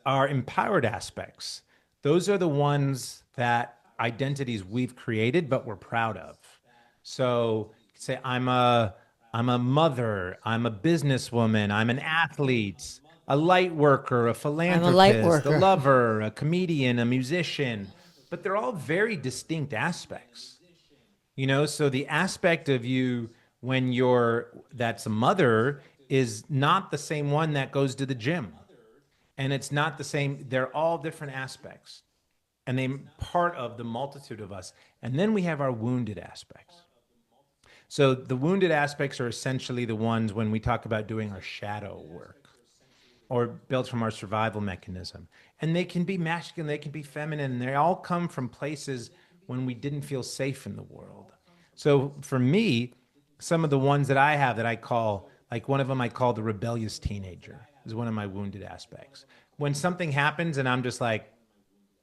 Our empowered aspects, those are the ones that identities we've created but we're proud of. So say I'm a mother, I'm a businesswoman, I'm an athlete, a light worker, a I'm a light philanthropist, a worker. lover, a comedian, a musician, but they're all very distinct aspects. So the aspect of you when that's a mother is not the same one that goes to the gym. And it's not the same. They're all different aspects. And they part of the multitude of us. And then we have our wounded aspects. So the wounded aspects are essentially the ones when we talk about doing our shadow work or built from our survival mechanism. And they can be masculine, they can be feminine, and they all come from places when we didn't feel safe in the world. So for me, some of the ones that I have that I call, like one of them I call the rebellious teenager, is one of my wounded aspects. When something happens and I'm just like,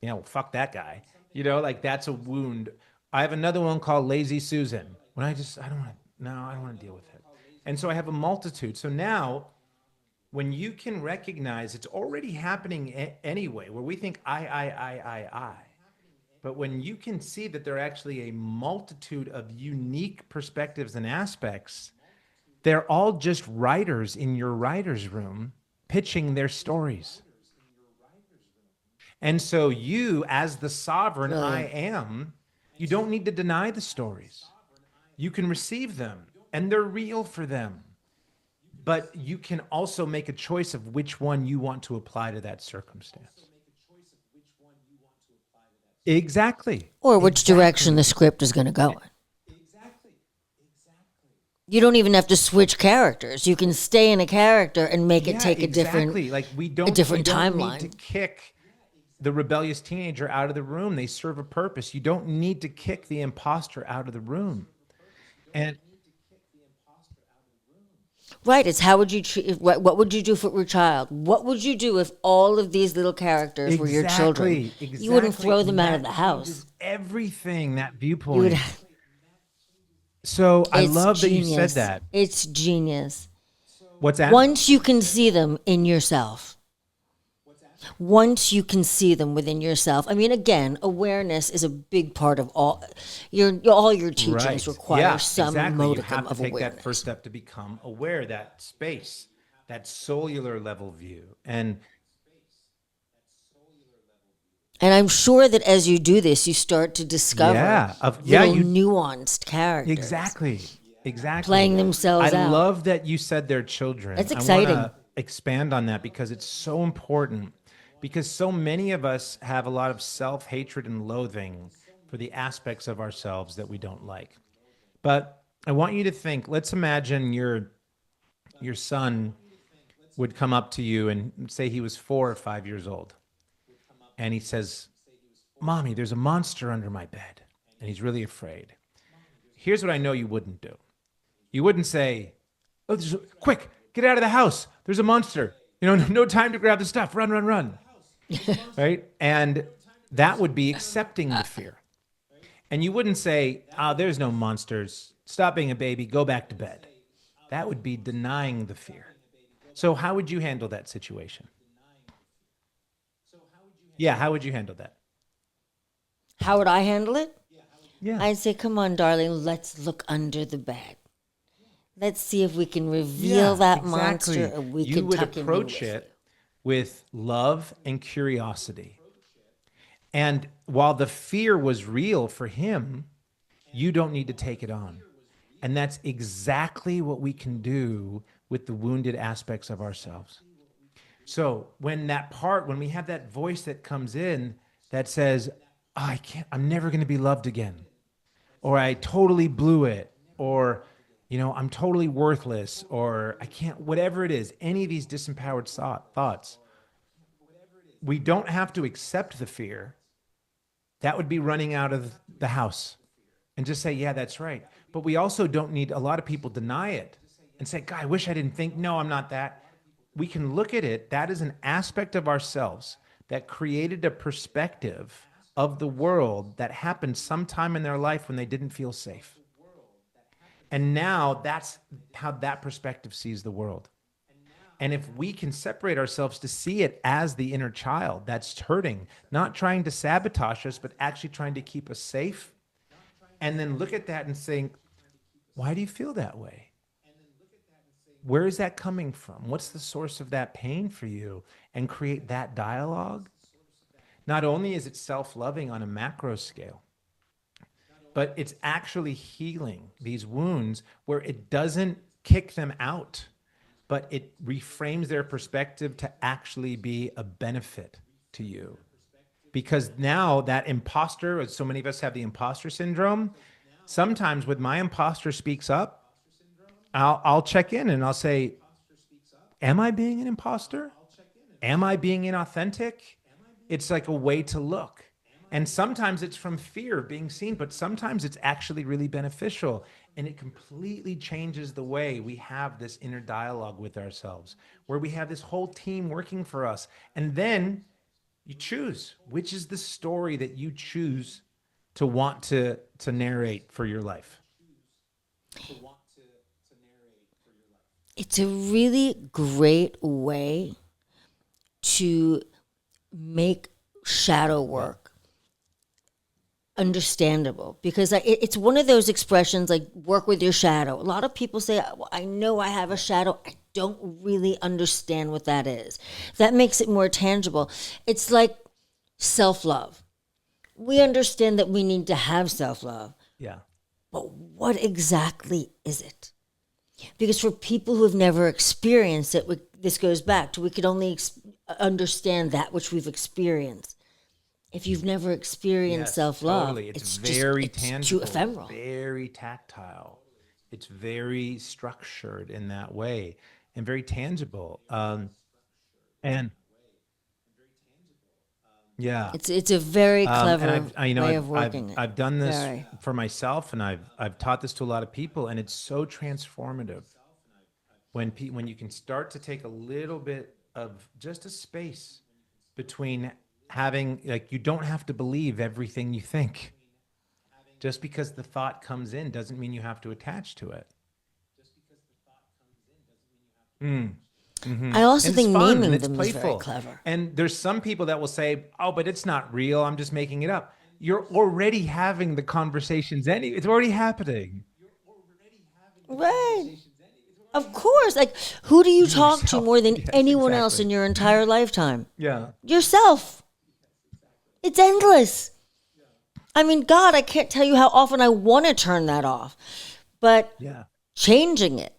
well, fuck that guy, like that's a wound. I have another one called Lazy Susan. When I don't want to, no, I don't want to deal with it. And so I have a multitude. So now when you can recognize it's already happening anyway, where we think I. But when you can see that there are actually a multitude of unique perspectives and aspects, they're all just writers in your writer's room pitching their stories. And so you, as the sovereign I am, you don't need to deny the stories. You can receive them, and they're real for them. But you can also make a choice of which one you want to apply to that circumstance. Exactly. Or which direction the script is going to go in. You don't even have to switch characters. You can stay in a character and make it take a different timeline. Need to kick the rebellious teenager out of the room. They serve a purpose. You don't need to kick the imposter out of the room. And right, it's how would you treat, what would you do for your child? What would you do if all of these little characters were your children? Exactly. You wouldn't throw them out of the house. Everything, that viewpoint. So I love that you said that. It's genius. What's that? Once you can see them in yourself. Once you can see them within yourself. I mean, again, awareness is a big part of all your teachings require some modicum of awareness. You have to take that first step to become aware, that space, that cellular level view. And I'm sure that as you do this, you start to discover nuanced characters. Exactly. Playing themselves out. I love that you said they're children. That's exciting. I want to expand on that because it's so important. Because so many of us have a lot of self-hatred and loathing for the aspects of ourselves that we don't like. But I want you to think, let's imagine your son would come up to you and say he was 4 or 5 years old. And he says, "Mommy, there's a monster under my bed." And he's really afraid. Here's what I know you wouldn't do. You wouldn't say, "Oh, quick, get out of the house. There's a monster. No time to grab the stuff. Run, run, run." Right? And that would be accepting the fear. And you wouldn't say, "There's no monsters. Stop being a baby. Go back to bed." That would be denying the fear. So how would you handle that situation? Yeah, how would you handle that? How would I handle it? Yeah. I'd say, "Come on, darling, let's look under the bed. Let's see if we can reveal that monster, or we you can would tuck approach him in it with love and curiosity. And while the fear was real for him, you don't need to take it on. And that's exactly what we can do with the wounded aspects of ourselves. So when we have that voice that comes in that says, I'm never going to be loved again, or I totally blew it, or, I'm totally worthless, or I can't, whatever it is, any of these disempowered thoughts, we don't have to accept the fear. That would be running out of the house and just say, yeah, that's right. But we also don't need, a lot of people deny it and say, God, I wish I didn't think, no, I'm not that. We can look at it. That is an aspect of ourselves that created a perspective of the world that happened sometime in their life when they didn't feel safe. And now that's how that perspective sees the world. And if we can separate ourselves to see it as the inner child that's hurting, not trying to sabotage us, but actually trying to keep us safe, and then look at that and think, why do you feel that way? Where is that coming from? What's the source of that pain for you? And create that dialogue. Not only is it self-loving on a macro scale, but it's actually healing these wounds where it doesn't kick them out, but it reframes their perspective to actually be a benefit to you. Because now that imposter, so many of us have the imposter syndrome, Sometimes when my imposter speaks up, I'll check in and I'll say, am I being an imposter? Am I being inauthentic? It's like a way to look. And sometimes it's from fear of being seen, but sometimes it's actually really beneficial. And it completely changes the way we have this inner dialogue with ourselves, where we have this whole team working for us. And then you choose which is the story that you choose to want to narrate for your life. It's a really great way to make shadow work understandable, because it's one of those expressions like work with your shadow. A lot of people say, well, I know I have a shadow. I don't really understand what that is. That makes it more tangible. It's like self-love. We understand that we need to have self-love, Yeah. but what exactly is it? Because for people who have never experienced it, this goes back to we could only understand that which we've experienced. If you've never experienced Yes, self-love, totally. It's it's just very it's tangible. too ephemeral. It's very tactile. It's very structured in that way and very tangible. And yeah. It's a very And clever you know, way of working it. I've done this Very. for myself, and I've taught this to a lot of people, and it's so transformative when when you can start to take a little bit of just a space between having, like, you don't have to believe everything you think. Just because the thought comes in doesn't mean you have to attach to it. I also And it's think fun and naming it's them is very playful. clever. And there's some people that will say, "Oh, but it's not real. I'm just making it up." You're already having the conversations it's already happening. Right. Of course. Like, who do you talk to Yourself. more than Yes, anyone else exactly. in your entire lifetime? Yeah. Yourself. It's endless. I mean, God, I can't tell you how often I want to turn that off. But Yeah. changing it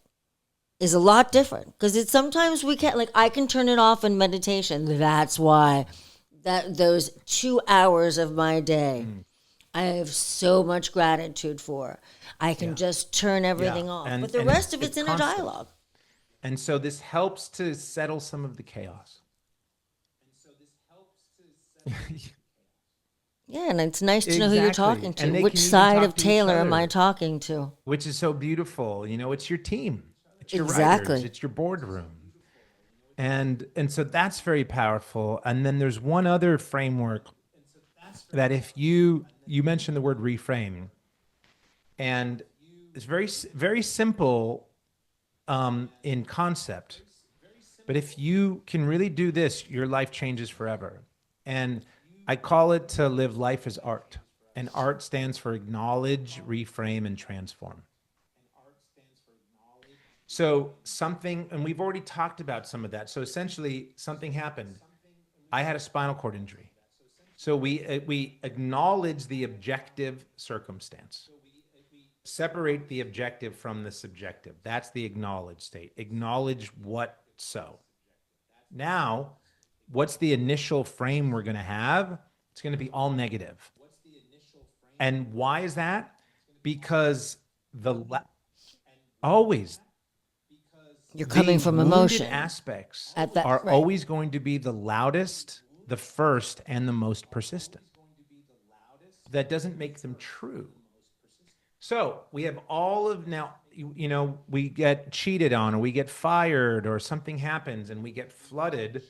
is a lot different, because it's sometimes we can't, like, I can turn it off in meditation. That's why those 2 hours of my day I have so much gratitude for. I can Yeah. just turn Yeah. everything off. But the And rest of it's it's inner constant. dialogue. And so this helps to settle some of the chaos. Yeah, and it's nice to know who you're Exactly. talking to. And they Which can even side talk of to each Taylor am I other, talking to? which is so beautiful. You know, it's your team, it's your writers, Exactly. it's your boardroom. And so that's very powerful. And then there's one other framework that if you mentioned the word reframe, and it's very simple in concept, but if you can really do this, your life changes forever. And I call it to live life as art. And art stands for acknowledge, reframe, and transform. So something, and we've already talked about some of that. So essentially, something happened. I had a spinal cord injury. So we acknowledge the objective circumstance. Separate the objective from the subjective. That's the acknowledge state. Acknowledge what so. Now, what's the initial frame we're going to have? It's going to be all negative. And why is that? Because always You're the coming from wounded emotion aspects at that are right. always going to be the loudest, the first, and the most persistent. That doesn't make them true. So we have all of now, you know, we get cheated on or we get fired or something happens and we get flooded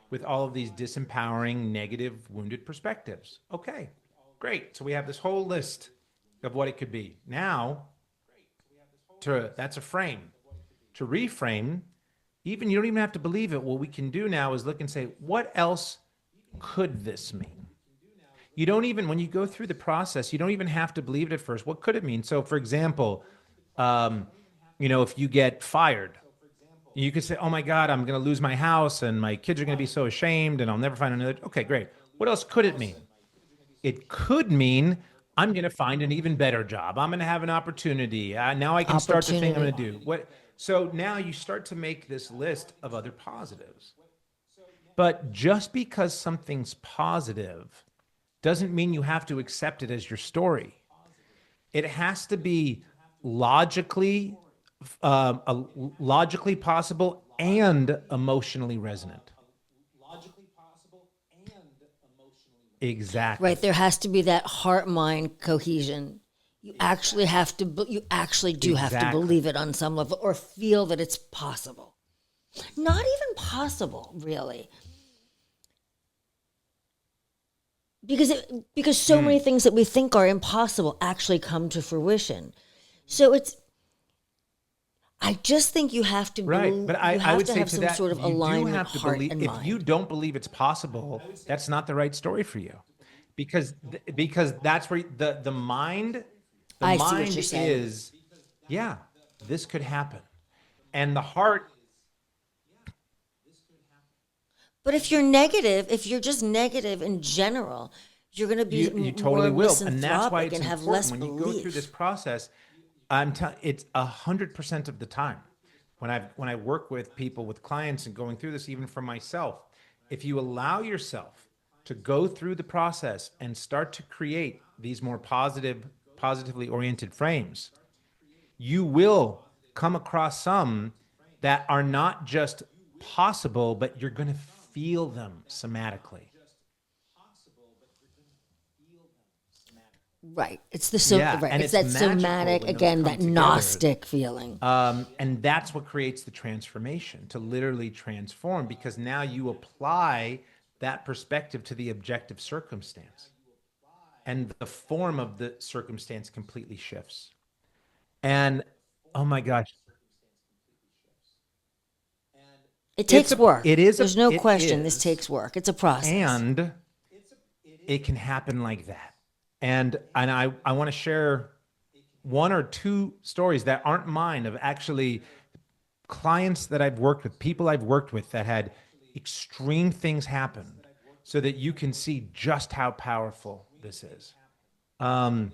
with all of these disempowering, negative, wounded perspectives. Okay, great. So we have this whole list of what it could be. Now, that's a frame. To reframe, even you don't even have to believe it. What we can do now is look and say, what else could this mean? You don't even, when you go through the process, you don't even have to believe it at first. What could it mean? So, for example, you know, if you get fired, you could say, oh my God, I'm going to lose my house and my kids are going to be so ashamed and I'll never find another. Okay, great. What else could it mean? It could mean I'm going to find an even better job. I'm going to have an opportunity. Now I can start the thing I'm Opportunity. going to do. What? So now you start to make this list of other positives. But just because something's positive doesn't mean you have to accept it as your story. it has to be logically, logically possible and emotionally resonant. Right. Exactly. There has to be that heart mind cohesion. You actually have to, you actually do have to Exactly. believe it on some level or feel that it's possible. Not even possible, really. Because so many things that we think are impossible actually come to fruition. So it's, I just think you have to Right. But you I have would to say have to some that, sort of you do alignment, have to heart believe, and if you mind. don't believe it's possible, that's not the right story for you. Because that's where the I see what mind you're saying. is, yeah, this could happen. And the heart, But if you're negative, if you're just negative in general, you're going to be you more totally will. And that's why misanthropic it's and have important less when you go through this belief. process. It's 100% of the time when I work with people, with clients, and going through this, even for myself. If you allow yourself to go through the process and start to create these more positively oriented frames, you will come across some that are not just possible, but you're going to feel them somatically. Right. It's the so Yeah, right. and It's it's that magical somatic when those again, come that together. gnostic feeling. And that's what creates the transformation, to literally transform, because now you apply that perspective to the objective circumstance, and the form of the circumstance completely shifts. And oh my gosh, It takes work. it is There's no it question. This is, takes work. It's a process. and it can happen like that. And I want to share one or two stories that aren't mine, of actually clients that I've worked with, people I've worked with that had extreme things happen, so that you can see just how powerful this is. Um,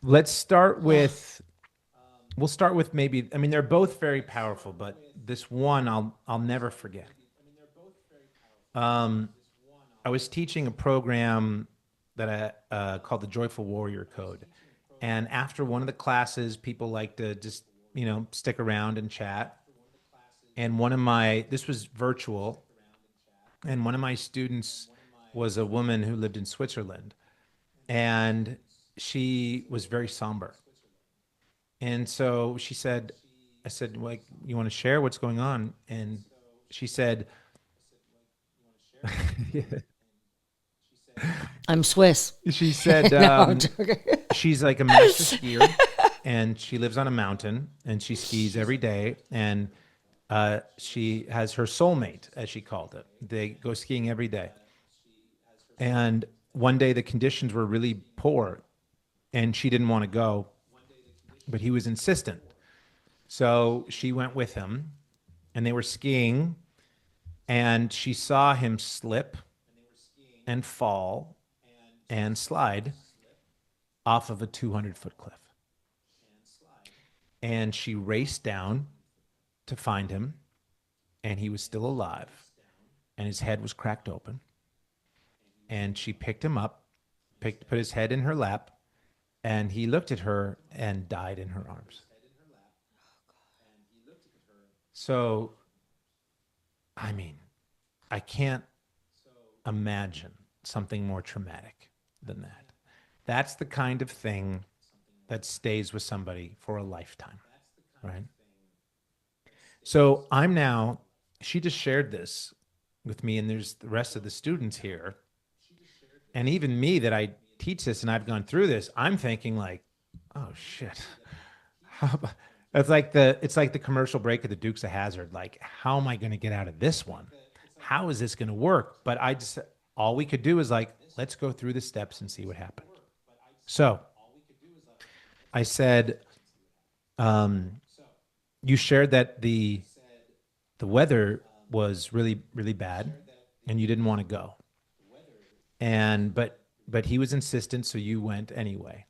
let's start Yeah. with, we'll start with maybe, I mean, they're both very powerful, but this one I'll never forget. Um, I was teaching a program that I called the Joyful Warrior Code. And after one of the classes, people like to just, stick around and chat. And this was virtual, and one of my students was a woman who lived in Switzerland, and she was very somber. And so I said, like, you want to share what's going on? And she said, I'm Swiss. she said, No, I'm joking. she's like a master skier, and she lives on a mountain, and she skis every day. And she has her soulmate, as she called it. They go skiing every day. And one day the conditions were really poor, and she didn't want to go, but he was insistent. So she went with him, and they were skiing, and she saw him slip and fall and slide off of a 200-foot cliff. And she raced down to find him, and he was still alive, and his head was cracked open. And she picked him up, put his head in her lap, and he looked at her and died in her arms. So, I mean, I can't imagine something more traumatic than that. That's the kind of thing that stays with somebody for a lifetime, right? So she just shared this with me, and there's the rest of the students here, and even me, that I teach this and I've gone through this. I'm thinking like, oh shit. It's like the commercial break of the Dukes of Hazzard. Like, how am I going to get out of this one? How is this going to work? But all we could do is like, let's go through the steps and see what happened. So I said, you shared that the weather was really, really bad, and you didn't want to go. But he was insistent, so you went anyway.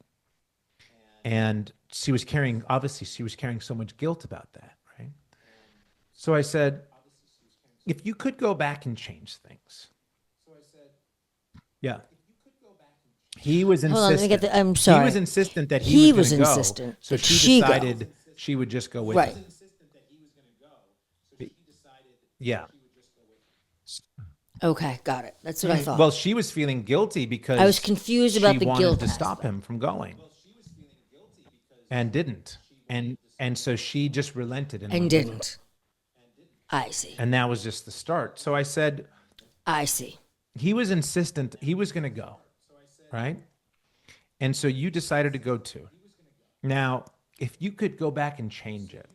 And obviously she was carrying so much guilt about that, right? So I said, if you could go back and change things, yeah, He was Hold on, let me get insistent. the. I'm He was sorry. insistent that he He was going was to go. insistent So that she she go. decided she would just go with Right. him. Yeah. Okay, got it. That's what I Well, thought. she was feeling guilty I was because confused she about the wanted guilt to stop aspect. him from going and didn't. And so she just relented and And went with him. didn't. I see. And that was just the start. So I said, I see. he was insistent he was going to go, right? And so you decided to go too. Now, if you could go back and change it,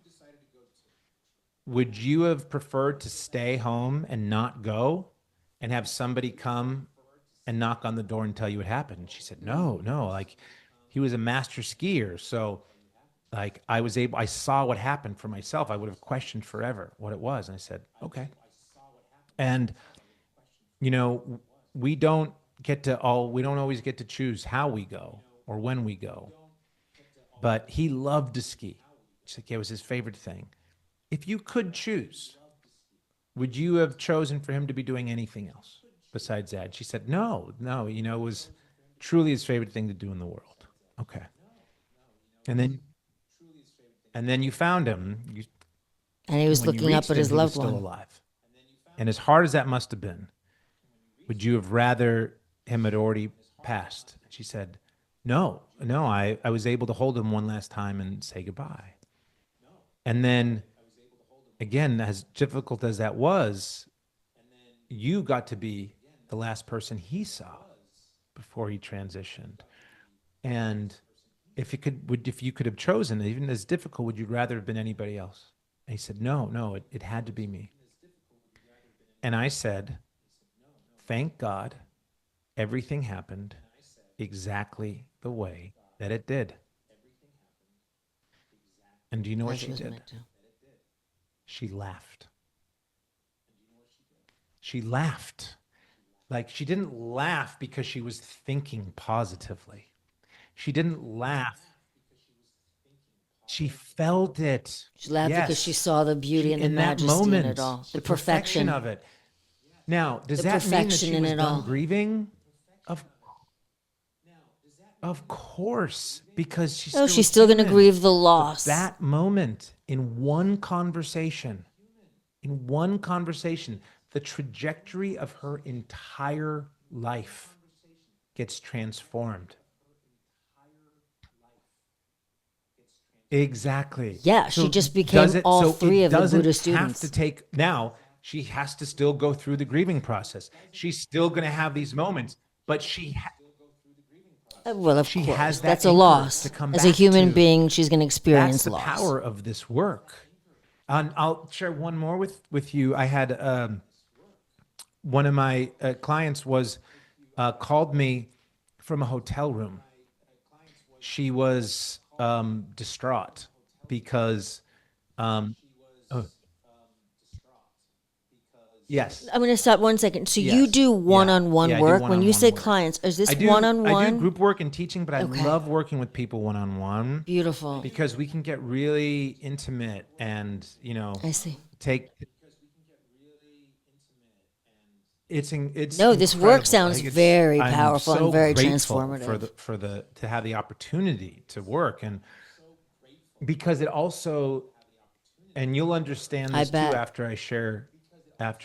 would you have preferred to stay home and not go and have somebody come and knock on the door and tell you what happened? She said, no, no. Like, he was a master skier. So, like, I saw what happened for myself. I would have questioned forever what it was. And I said, okay. And, you know, we don't always get to choose how we go or when we go. But he loved to ski. She's like, it was his favorite thing. If you could choose, would you have chosen for him to be doing anything else besides that? She said, no, no, it was truly his favorite thing to do in the world. Okay. And then you found him. And he was When you looking up reached at him, his he was loved still one. alive. And as hard as that must have been, would you have rather him had already passed? She said, no, no, I was able to hold him one last time and say goodbye. And then again, as difficult as that was, you got to be the last person he saw before he transitioned. And if you could have chosen, even as difficult, would you rather have been anybody else? And he said, no, no, it had to be me. And I said, thank God everything happened exactly the way that it did. And do you know what As it she was did? meant to. She laughed. She laughed. Like, she didn't laugh because she was thinking positively. She didn't laugh. She felt it. She laughed because she Yes. saw the beauty and the In that majesty in it moment, all. The the perfection perfection. of it. Now, does The that mean that perfection she in was it done all. grieving? Of of course, because she's Oh, still she's still going to human. grieve the But loss. that moment in one conversation, the trajectory of her entire life gets transformed. Exactly. Yeah, she just became all three it of the doesn't Buddha have to students. take now. She has to still go through the grieving process. She's still going to have these moments, but Well, of she course. has that That's a anchor to loss. come As a back human to. being, she's going to That's experience the loss. power of this work. And I'll share one more with you. I had one of my clients was called me from a hotel room. She was distraught because oh, yes, I'm going to stop 1 second. So you yes, do yeah, one-on-one yeah. I do work. When you one-on-one say work. clients, is this I do one-on-one? group work and teaching, but I Okay. love working with people one-on-one Beautiful. because we can get really intimate and I see. take it's No, this work incredible. sounds Like it's very I'm powerful and so very grateful transformative. for the to have the opportunity to work and because it also and you'll understand I this too bet. after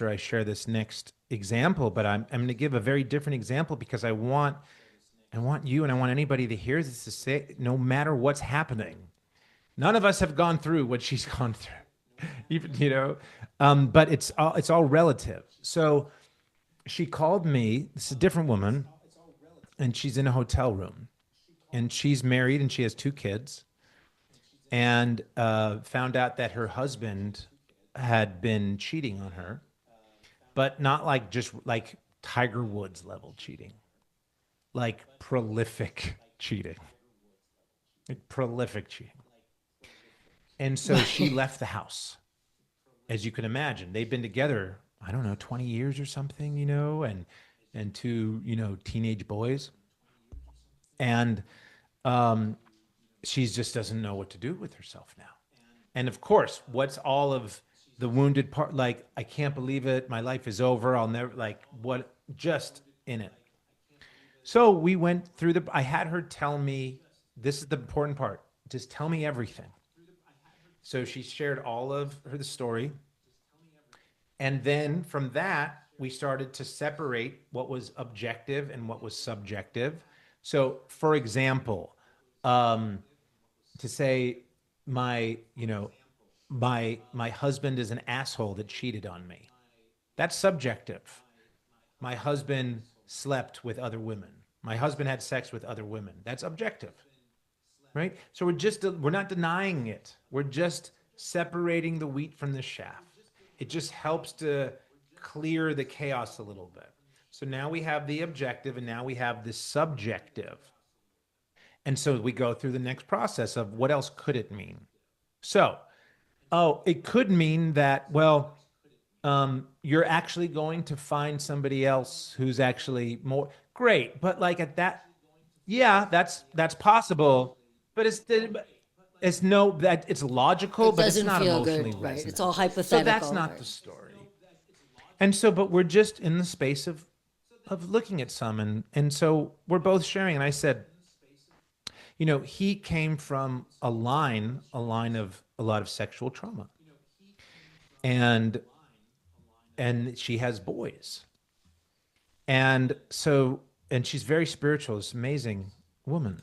I share this next example, but I'm going to give a very different example because I want you and I want anybody to hear this to say no matter what's happening. None of us have gone through what she's gone through. Even but it's all relative. So she called me. This is a different woman, and she's in a hotel room, and she's married, and she has two kids, and found out that her husband had been cheating on her, but not like just like Tiger Woods level cheating, like prolific cheating, like prolific cheating. And so she Right. left the house. As you can imagine, they've been together, I don't know, 20 years or something, and two, teenage boys. And she just doesn't know what to do with herself now. And of course, what's all of the wounded part? Like, I can't believe it. My life is over. I'll never, like, what, just in it. So we went through I had her tell me, this is the important part, just tell me everything. So she shared all of the story. And then from that, we started to separate what was objective and what was subjective. So, for example, um, to say my husband is an asshole that cheated on me. That's subjective. My husband slept with other women. My husband had sex with other women. That's objective, right? So we're not denying it. We're just separating the wheat from the chaff. It just helps to clear the chaos a little bit. So now we have the objective and now we have the subjective. And so we go through the next process of what else could it mean? So, it could mean that, well, you're actually going to find somebody else who's actually more great. But like at that, yeah, that's possible. But it's no that it's logical, It but it's doesn't not feel emotionally good, right? It's resonant. all So that's hypothetical, not right? the story. And so, but we're just in the space of looking at some, and so we're both sharing. And I said, he came from a line of a lot of sexual trauma, and she has boys, and so and she's very spiritual, this amazing woman.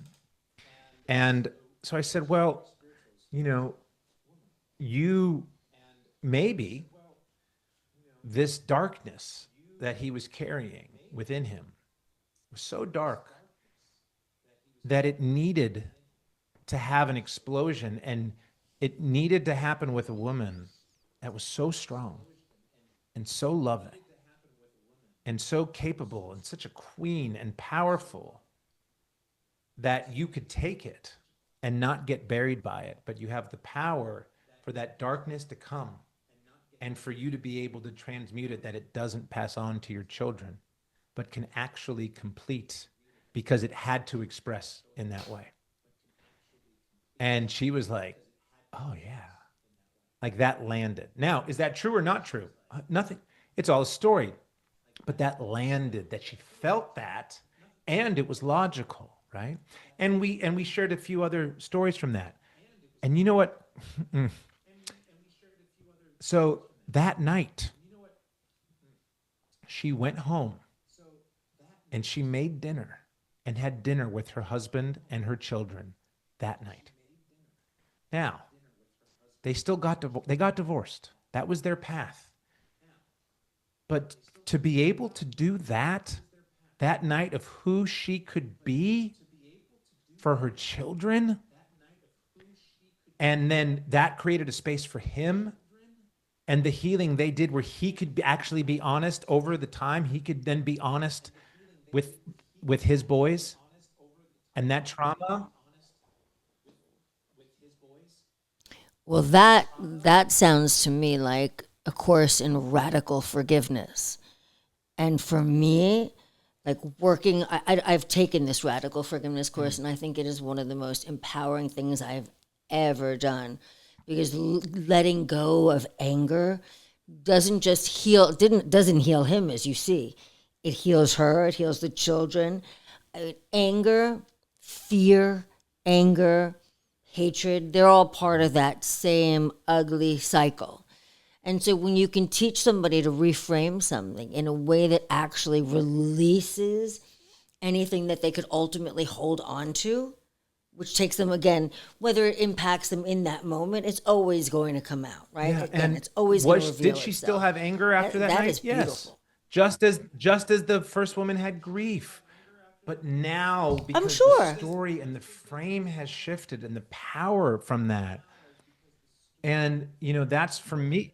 And so I said, well, you know, you maybe this darkness that he was carrying within him was so dark that it needed to have an explosion, and it needed to happen with a woman that was so strong and so loving and so capable and such a queen and powerful that you could take it and not get buried by it, but you have the power for that darkness to come and for you to be able to transmute it, that it doesn't pass on to your children, but can actually complete because it had to express in that way. And she was like, oh, yeah, like that landed. Now, is that true or not true? Nothing. It's all a story. But that landed, that she felt that, and it was logical, right? And we shared a few other stories from that. And you know what? So that night, she went home and she made dinner and had dinner with her husband and her children that night. Now, they got divorced. That was their path. But to be able to do that night of who she could be for her children, and then that created a space for him, and the healing they did where he could actually be honest over the time, he could then be honest with his boys and that trauma. Well, that sounds to me like a course in radical forgiveness. And for me, like working, I've taken this radical forgiveness course, and I think it is one of the most empowering things I've ever done, because letting go of anger doesn't heal him, as you see. It heals her. It heals the children. Anger, fear, anger, hatred, they're all part of that same ugly cycle. And so when you can teach somebody to reframe something in a way that actually releases anything that they could ultimately hold on to, which takes them, again, whether it impacts them in that moment, it's always going to come out, right? Yeah, Again, and it's always going to reveal did she still itself. have anger after that That night? is Yes. beautiful. Just as the first woman had grief. But now, I'm because the sure. story and the frame has shifted and the power from that, and that's for me.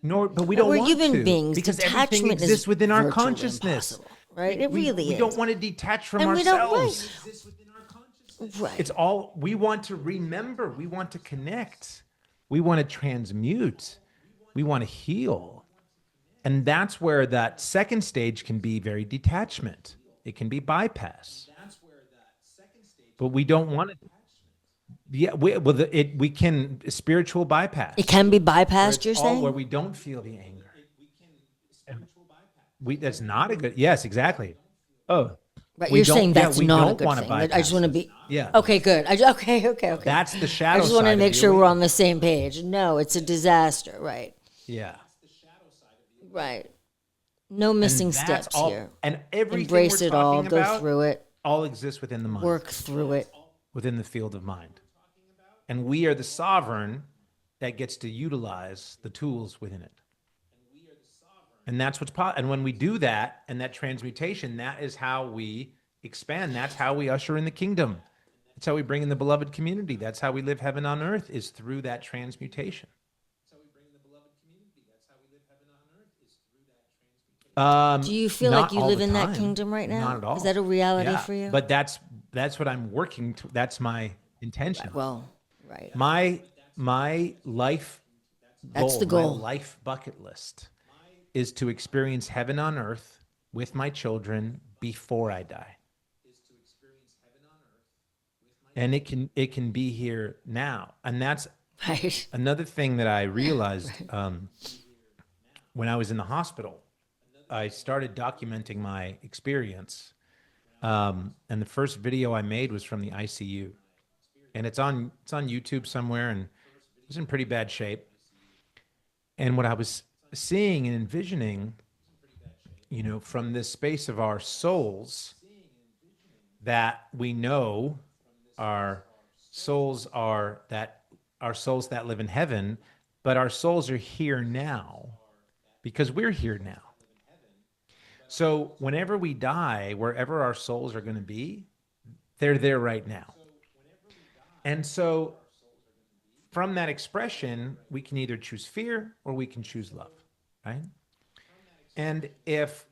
But we But don't we're want human to, beings. because everything Detachment is exists within our virtually consciousness. impossible, right? It really We is. don't want to detach from And we don't, ourselves. right. It's all we want to remember. We want to connect. We want to transmute. We want to heal. And that's where that second stage can be very detachment. It can be bypass. But we don't want to. Yeah, we can spiritual bypass. It can be Where bypassed, it's you're all where saying? we don't feel the anger. That's not a good. Yes, exactly. Oh, Right, we you're don't. saying Yeah, that's we not a don't good want to thing. I just bypass want to it. be Yeah, okay. Good. Okay. that's the I shadow just wanted to side of make the sure we're on awakening. the same page. No, it's a disaster. Right. Yeah, Right. No and missing that's steps all. here. And everything we're Embrace it all. talking Go about through it. all exists within the mind, Work through it. within the field of mind, and we are the sovereign that gets to utilize the tools within it. And that's and when we do that and that transmutation, that is how we expand. That's how we usher in the kingdom. That's how we bring in the beloved community. That's how we live heaven on earth, is through that transmutation. Do you feel like Not you all live the in that time. kingdom right Not now? at all. Is that a reality Yeah, for you? but that's what I'm working to. That's my intention. Well, right. My life That's goal, the my goal. life bucket list is to experience heaven on earth with my children before I die. And it can be here now. And that's Right. another thing that I realized when I was in the hospital. I started documenting my experience. And the first video I made was from the ICU. And it's on YouTube somewhere, and it was in pretty bad shape. And what I was seeing and envisioning, from this space of our souls, that we know our souls that live in heaven, but our souls are here now because we're here now. So whenever we die, wherever our souls are going to be, they're there right now. And so from that expression, we can either choose fear or we can choose love, right? And if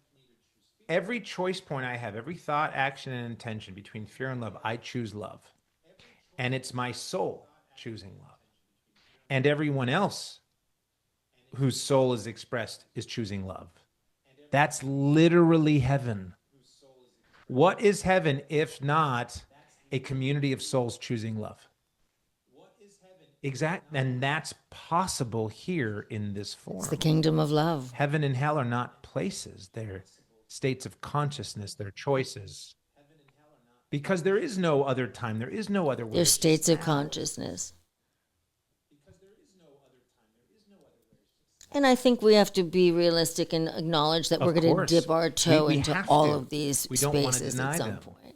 every choice point I have, every thought, action, and intention between fear and love, I choose love. And it's my soul choosing love. And everyone else whose soul is expressed is choosing love. That's literally heaven. What is heaven if not a community of souls choosing love? Exactly. And that's possible here in this It's the form. kingdom of love. Heaven and hell are not places, they're states of consciousness, they're choices. Because there is no other time, there is no other way. They're states of consciousness. And I think we have to be realistic and acknowledge that we're going to dip our toe We into have all to. of these We don't want to spaces deny at some them. point.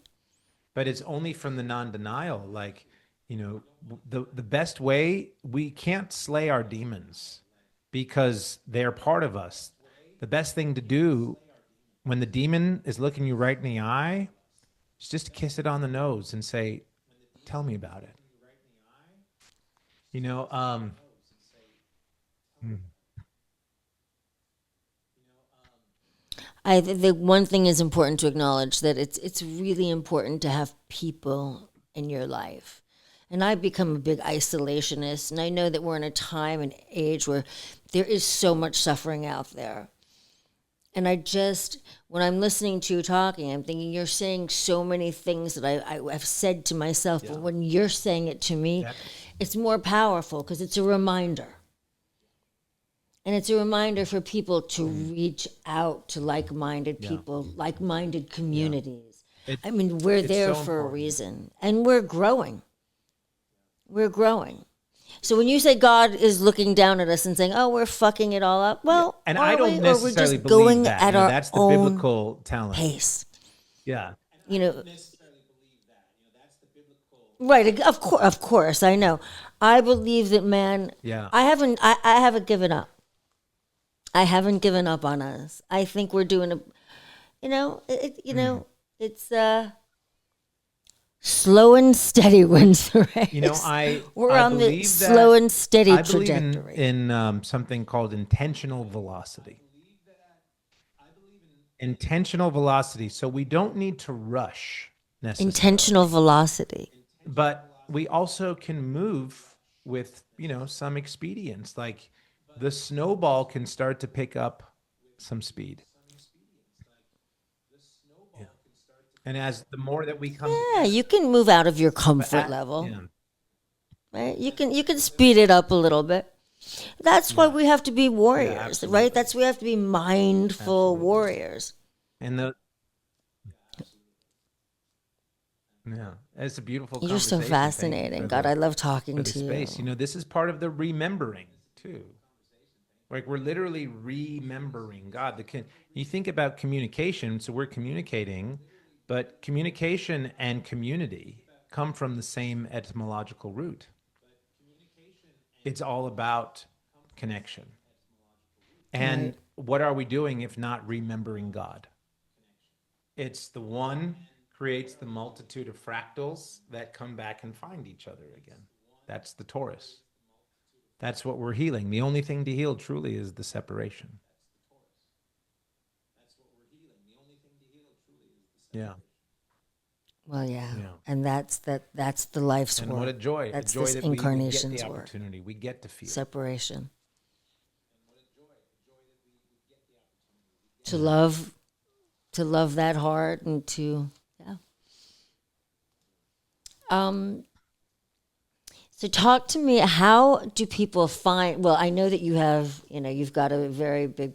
But it's only from the non-denial. Like, the best way, we can't slay our demons because they're part of us. The best thing to do when the demon is looking you right in the eye is just kiss it on the nose and say, tell me about it. The one thing is important to acknowledge that it's really important to have people in your life. And I've become a big isolationist, and I know that we're in a time and age where there is so much suffering out there. And when I'm listening to you talking, I'm thinking you're saying so many things that I've said to myself, but when you're saying it to me, it's more powerful because it's a reminder. And it's a reminder for people to reach out to like-minded people, like-minded communities. I mean, we're there so for a important. reason, and we're growing. We're growing. So when you say God is looking down at us and saying, "Oh, we're fucking it all up," well, And are I we, don't or we're necessarily just believe going that. at our That's the own biblical talent. pace? Yeah. You know, right? Of course, I know. I believe that man. Yeah. I haven't given up. I haven't given up on us. I think we're doing it's slow and steady wins the race. We're I on the believe slow that and steady I believe trajectory. in something called intentional velocity. Intentional velocity. So we don't need to rush necessarily. Intentional velocity. But we also can move with, some expedience. Like the snowball can start to pick up some speed. Yeah. And as the more that we come Yeah, you can move out of your comfort level, right? You can speed it up a little bit. That's why Yeah. we have to be Yeah, warriors, right? absolutely. That's we have to be mindful Absolutely. warriors. And the yeah, it's a beautiful You're so conversation. Thank you fascinating. God, I love talking for the to space. You you. know, this is part of the remembering too. Like we're literally remembering God. You think about communication, so we're communicating, but communication and community come from the same etymological root. It's all about connection. Right. And what are we doing if not remembering God? It's the one creates the multitude of fractals that come back and find each other again. That's the torus. That's what we're healing. The only thing to heal truly is the separation. Yeah. Well, yeah. Yeah. And that's the life's And what work. a That's joy this that we get the incarnation's work. opportunity. We get to feel. Separation. To Yeah. love to love that heart and to yeah. Um so talk to me, how do people find, well, I know that you have, you've got a very big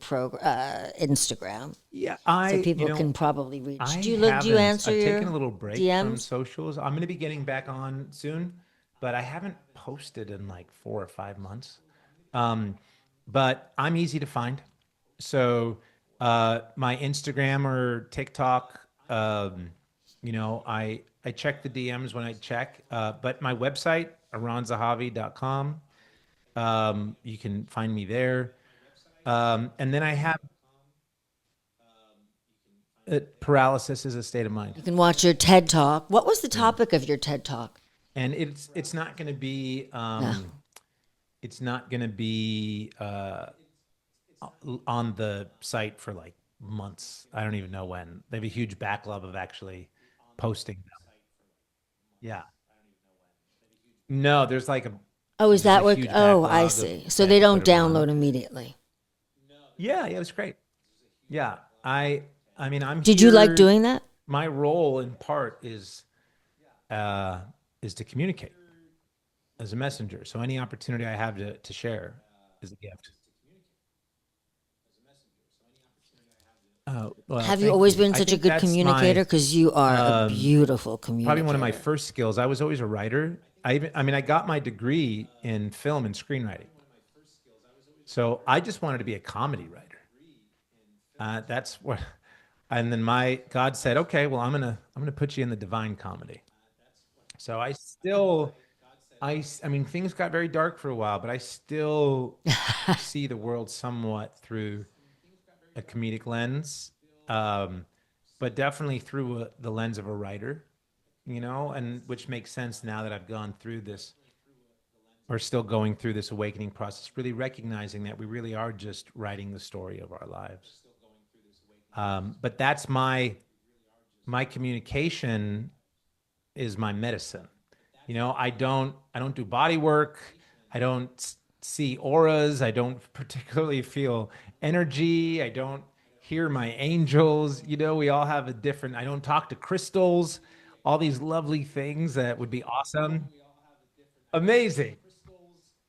Instagram. Yeah, So people can probably I reach. Do you haven't. answer I've taken a your little break from DMs? socials. I'm going to be getting back on soon, but I haven't posted in like 4 or 5 months. Um, but I'm easy to find. So my Instagram or TikTok, I check the DMs when I check. But my website, eronzehavi.com, you can find me there. And then I have paralysis is a state of mind. You can watch your TED Talk. What was the Yeah. topic of your TED Talk? And it's not going to be No. it's not going to be on the site for like months. I don't even know when. They have a huge backlog of actually posting them. Yeah. No, Oh, is there's a that what? huge Oh, I backlog of see. So that they have put don't them on. download immediately. Yeah, yeah, it was great. Yeah. I mean, I'm Did you like here. doing that? My role in part uh is to communicate as a messenger. So any opportunity I have to share is a gift. Oh, well, Have you thank always you. been I such a think good that's communicator? Because you are a um, beautiful probably one of my communicator. first skills. I was always a writer. I mean, I got my degree in film and screenwriting. So I just wanted to be a comedy writer. That's what, and then my God said, okay, well, I'm gonna put you in the divine comedy. So I mean, things got very dark for a while, but I still see the world somewhat through a comedic lens, um, but definitely through the lens of a writer, and which makes sense now that I've gone through this or still going through this awakening process, really recognizing that we really are just writing the story of our lives. But that's my communication is my medicine. I don't do body work. I don't see auras. I don't particularly feel energy. I don't hear my angels. We all have a different. I don't talk to crystals. All these lovely things that would be awesome. Amazing.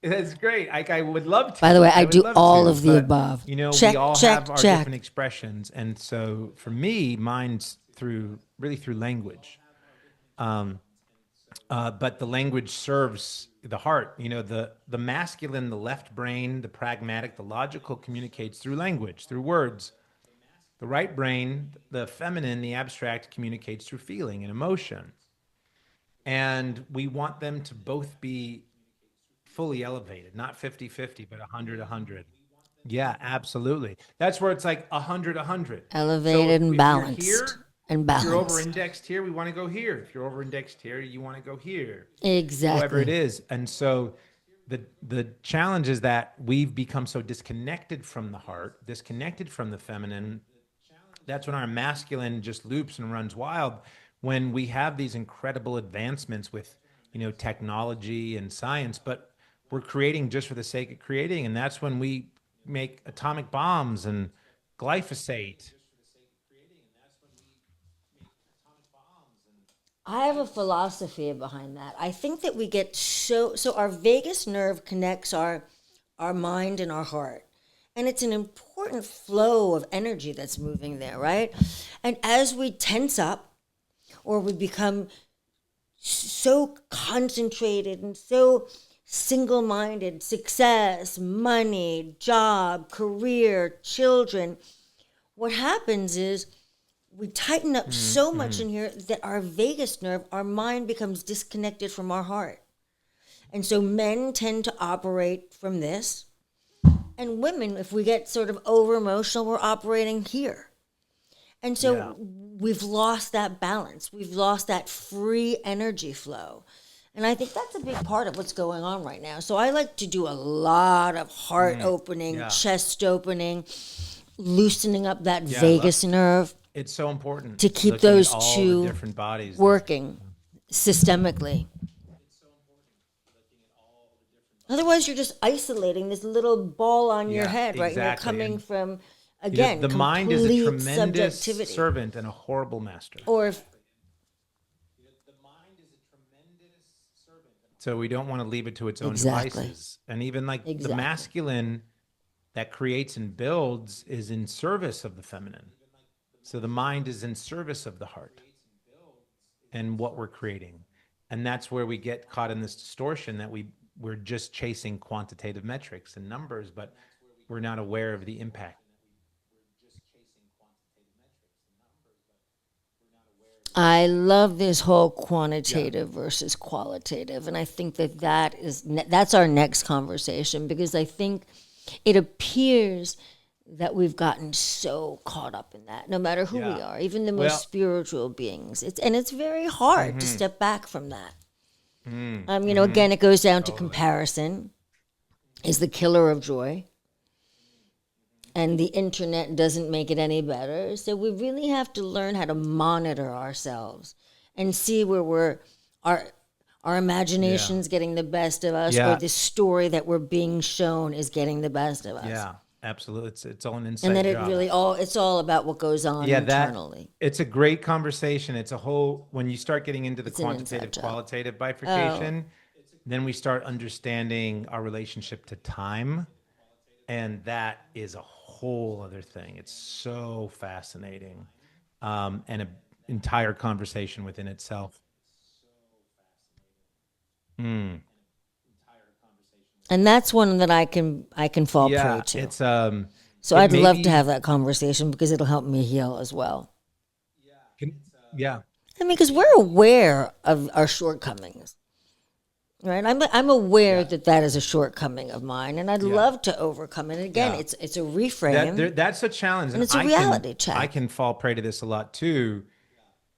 That's great. I would love By the to. way, I I would do love all to, of the but above. we Check, all have check, our different check. expressions, and so for me, mine's through language. Um, but the language serves the heart. The masculine, the left brain, the pragmatic, the logical communicates through language, through words. The right brain, the feminine, the abstract, communicates through feeling and emotion. And we want them to both be fully elevated, not 50-50, but 100-100. Yeah, absolutely. That's where it's like 100-100. So if, Elevated and if you're balanced. here, And if you're over balanced. indexed here, we want to go here. If you're over indexed here, you want to go here. However it Exactly. is. And so the challenge is that we've become so disconnected from the heart, disconnected from the feminine. That's when our masculine just loops and runs wild. When we have these incredible advancements with, technology and science, but we're creating just for the sake of creating. And that's when we make atomic bombs and glyphosate. I have a philosophy behind that. I think that we get so our vagus nerve connects our our mind and our heart. And it's an important flow of energy that's moving there, right? And as we tense up or we become so concentrated and so single minded, success, money, job, career, children, what happens is we tighten up so much in here that our vagus nerve, our mind becomes disconnected from our heart. And so men tend to operate from this. And women, if we get sort of over emotional, we're operating here. And so we've lost that balance. We've lost that free energy flow. And I think that's a big part of what's going on right now. So I like to do a lot of heart opening, chest opening, loosening up that vagus nerve. It's so important to keep looking at those all two the different bodies working systemically. Otherwise, you're just isolating this little ball on your head, right? exactly. And you're coming And, from, again, the mind is a complete tremendous subjectivity. servant and a horrible master. Or if, So we don't want to leave it to its own Exactly. devices. And even like the Exactly. masculine that creates and builds is in service of the feminine. So the mind is in service of the heart and what we're creating. And that's where we get caught in this distortion that we're just chasing quantitative metrics and numbers, but we're not aware of the impact. I love this whole quantitative versus qualitative, and I think that's our next conversation, because I think it appears that we've gotten so caught up in that, no matter who we Yeah. are, even the most Well- spiritual beings. It's very hard to step back from that. Again, it goes down to comparison is the killer of joy. And the internet doesn't make it any better. So we really have to learn how to monitor ourselves and see where our imagination's getting the best of us, Yeah. or the story that we're being shown is getting the best of us. Yeah, absolutely. It's all an inside And that job. it's all about what goes on internally. It's a great conversation. It's a whole, when you start getting into the It's an quantitative, inside job. qualitative bifurcation, then we start understanding our relationship to time. And that is a whole other thing. It's so fascinating. And an entire conversation within itself. And that's one that I can fall Yeah, prey to. it's So it I'd may love be- to have that conversation, because it'll help me heal as well. yeah. I mean, because we're aware of our shortcomings, right? I'm aware that is a shortcoming of mine, and I'd love to overcome it. Again, Yeah. it's a reframe. That's a challenge. And it's a reality check. I can fall prey to this a lot too,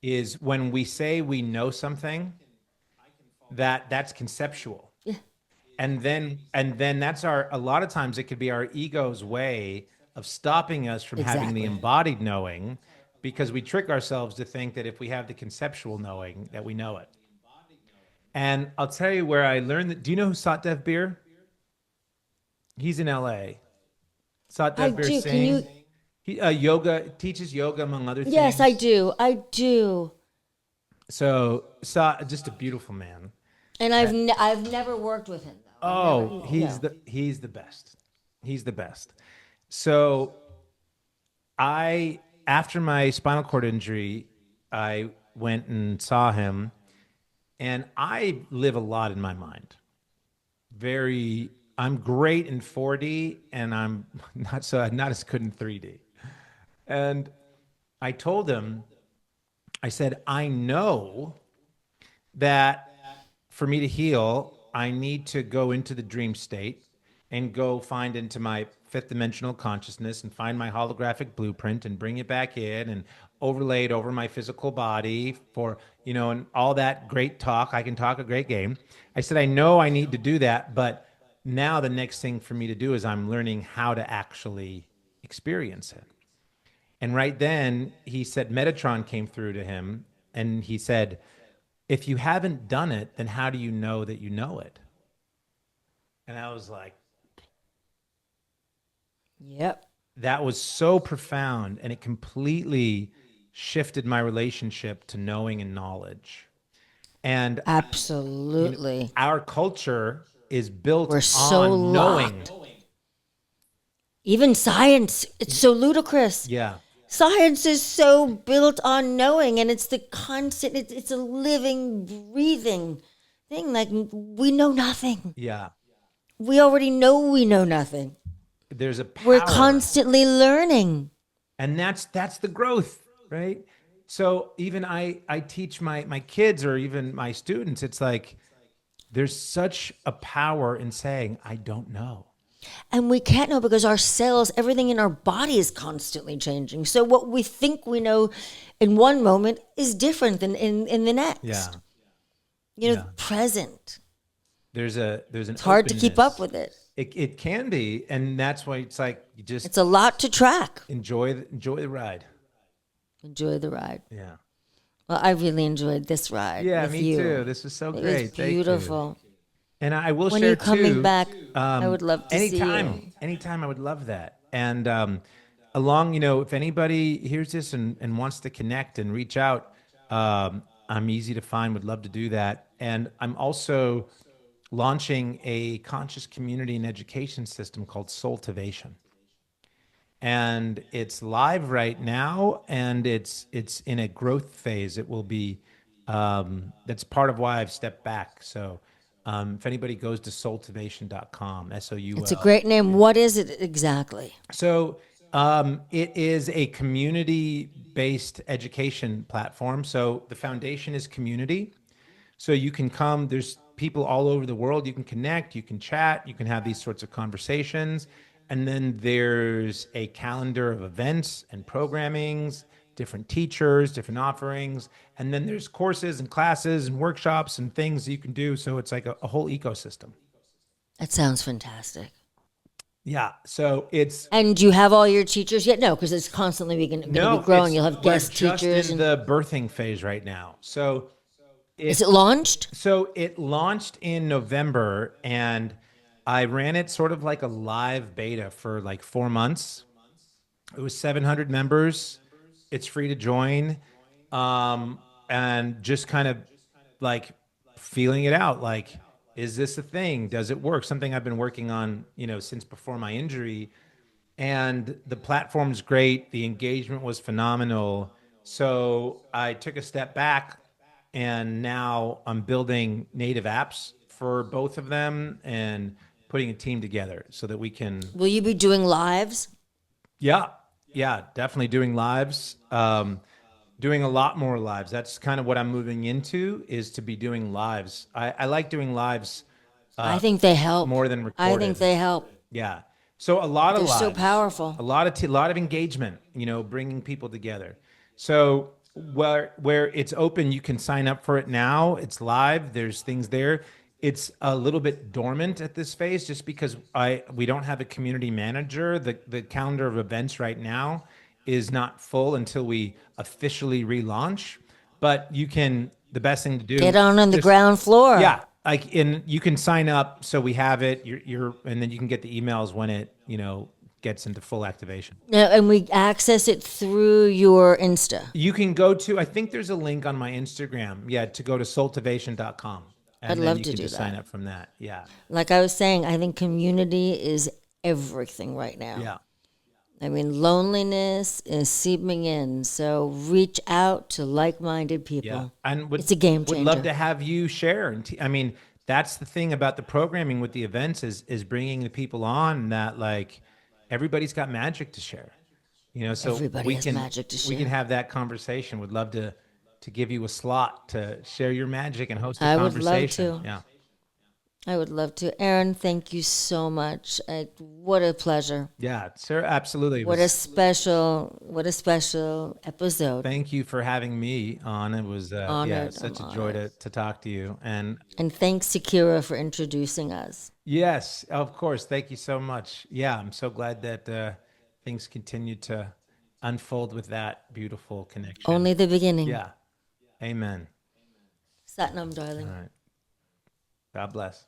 is when we say we know something, that's conceptual. Yeah. And then that's a lot of times it could be our ego's way of stopping us from having the Exactly. embodied knowing, because we trick ourselves to think that if we have the conceptual knowing that we know it. And I'll tell you where I learned that. Do you know who Satdev Bir? He's in LA. Satdev I Bir do. Singh. Can you? He teaches yoga among other things. Yes, I do. I do. So just a beautiful man. And I've never worked with him though. Oh, he's the best. He's the best. So after my spinal cord injury, I went and saw him, and I live a lot in my mind. I'm great in 4D, and I'm not as good in 3D. And I told him, I said, I know that for me to heal, I need to go into the dream state and go find into my fifth dimensional consciousness and find my holographic blueprint and bring it back in and overlay it over my physical body for, and all that great talk. I can talk a great game. I said, I know I need to do that, but now the next thing for me to do is I'm learning how to actually experience it. And right then he said, Metatron came through to him, and he said, if you haven't done it, then how do you know that you know it? And I was like, Yep. that was so profound, and it completely shifted my relationship to knowing and knowledge. And Absolutely. our culture is built We're so on knowing. locked. Even science, it's so ludicrous. Yeah. Science is so built on knowing, and it's the constant, it's a living, breathing thing. Like, we know nothing. Yeah. We already know we know nothing. There's a We're power. constantly learning. And that's the growth, right? So even I teach my kids or even my students, it's like there's such a power in saying, I don't know. And we can't know because our cells, everything in our body is constantly changing. So what we think we know in one moment is different than in the next. Yeah. You know, Yeah. present. There's an It's hard to keep up with it. It can be, and that's why it's like you just It's a lot to track. enjoy the ride. Enjoy the ride. Yeah. Well, I really enjoyed this ride Yeah, with me you. too. This was so It great. was Thank you. beautiful. And I will When share are you coming too, back? I would love to see you. anytime I would love that. And along, if anybody hears this and wants to connect and reach out, I'm easy to find, would love to do that. And I'm also launching a conscious community and education system called Soultivation. And it's live right now, and it's in a growth phase. It will be that's part of why I've stepped back. So if anybody goes to soultivation.com, SOUL. It's a great name. What is it exactly? So it is a community-based education platform. So the foundation is community. So you can come, there's people all over the world. You can connect, you can chat, you can have these sorts of conversations. And then there's a calendar of events and programmings, different teachers, different offerings. And then there's courses and classes and workshops and things you can do. So it's like a whole ecosystem. That sounds fantastic. Yeah. So it's And do you have all your teachers yet? No, because it's constantly going to be growing. You'll have guest we're just teachers. in the birthing phase right now. So Is it launched? So it launched in November, and I ran it sort of like a live beta for like 4 months. It was 700 members. It's free to join, and just kind of like feeling it out. Like, is this a thing? Does it work? Something I've been working on, since before my injury. And the platform's great. The engagement was phenomenal. So I took a step back, and now I'm building native apps for both of them and putting a team together so that we can. Will you be doing lives? Yeah, definitely doing lives. Doing a lot more lives. That's kind of what I'm moving into, is to be doing lives. I like doing lives I think they help. more than recorded. I think they help. Yeah. So a lot of They're so lives, powerful. a lot of engagement, bringing people together. So where it's open, you can sign up for it now. It's live. There's things there. It's a little bit dormant at this phase just because we don't have a community manager. The calendar of events right now is not full until we officially relaunch. But the best thing to do, Get on the ground floor. yeah, you can sign up so we have it. And then you can get the emails when it gets into full activation. No, and we access it through your Insta. You can go to, I think there's a link on my Instagram. Yeah, to go to soultivation.com. And I'd then love you to can do just that. sign up from that. Yeah. Like I was saying, I think community is everything right now. Yeah. I mean, loneliness is seeping in. So reach out to like-minded people. Yeah. And It's a game would love changer. to have you share. I mean, that's the thing about the programming with the events is bringing the people on that, like, everybody's got magic to share. So Everybody has magic to we can share. have that conversation. Would love to give you a slot to share your magic and host a I would love conversation. to. Yeah. I would love to. Eron, thank you so much. What a pleasure. Yeah, sir, absolutely. What a special episode. Thank you for having me on. It was Honored. such I'm a joy honored. to talk to you. And And thanks to Kira for introducing us. yes, of course, thank you so much. Yeah, I'm so glad that things continue to unfold with that beautiful connection. Only the beginning. Yeah. Amen. Satnam, darling. All right. God bless.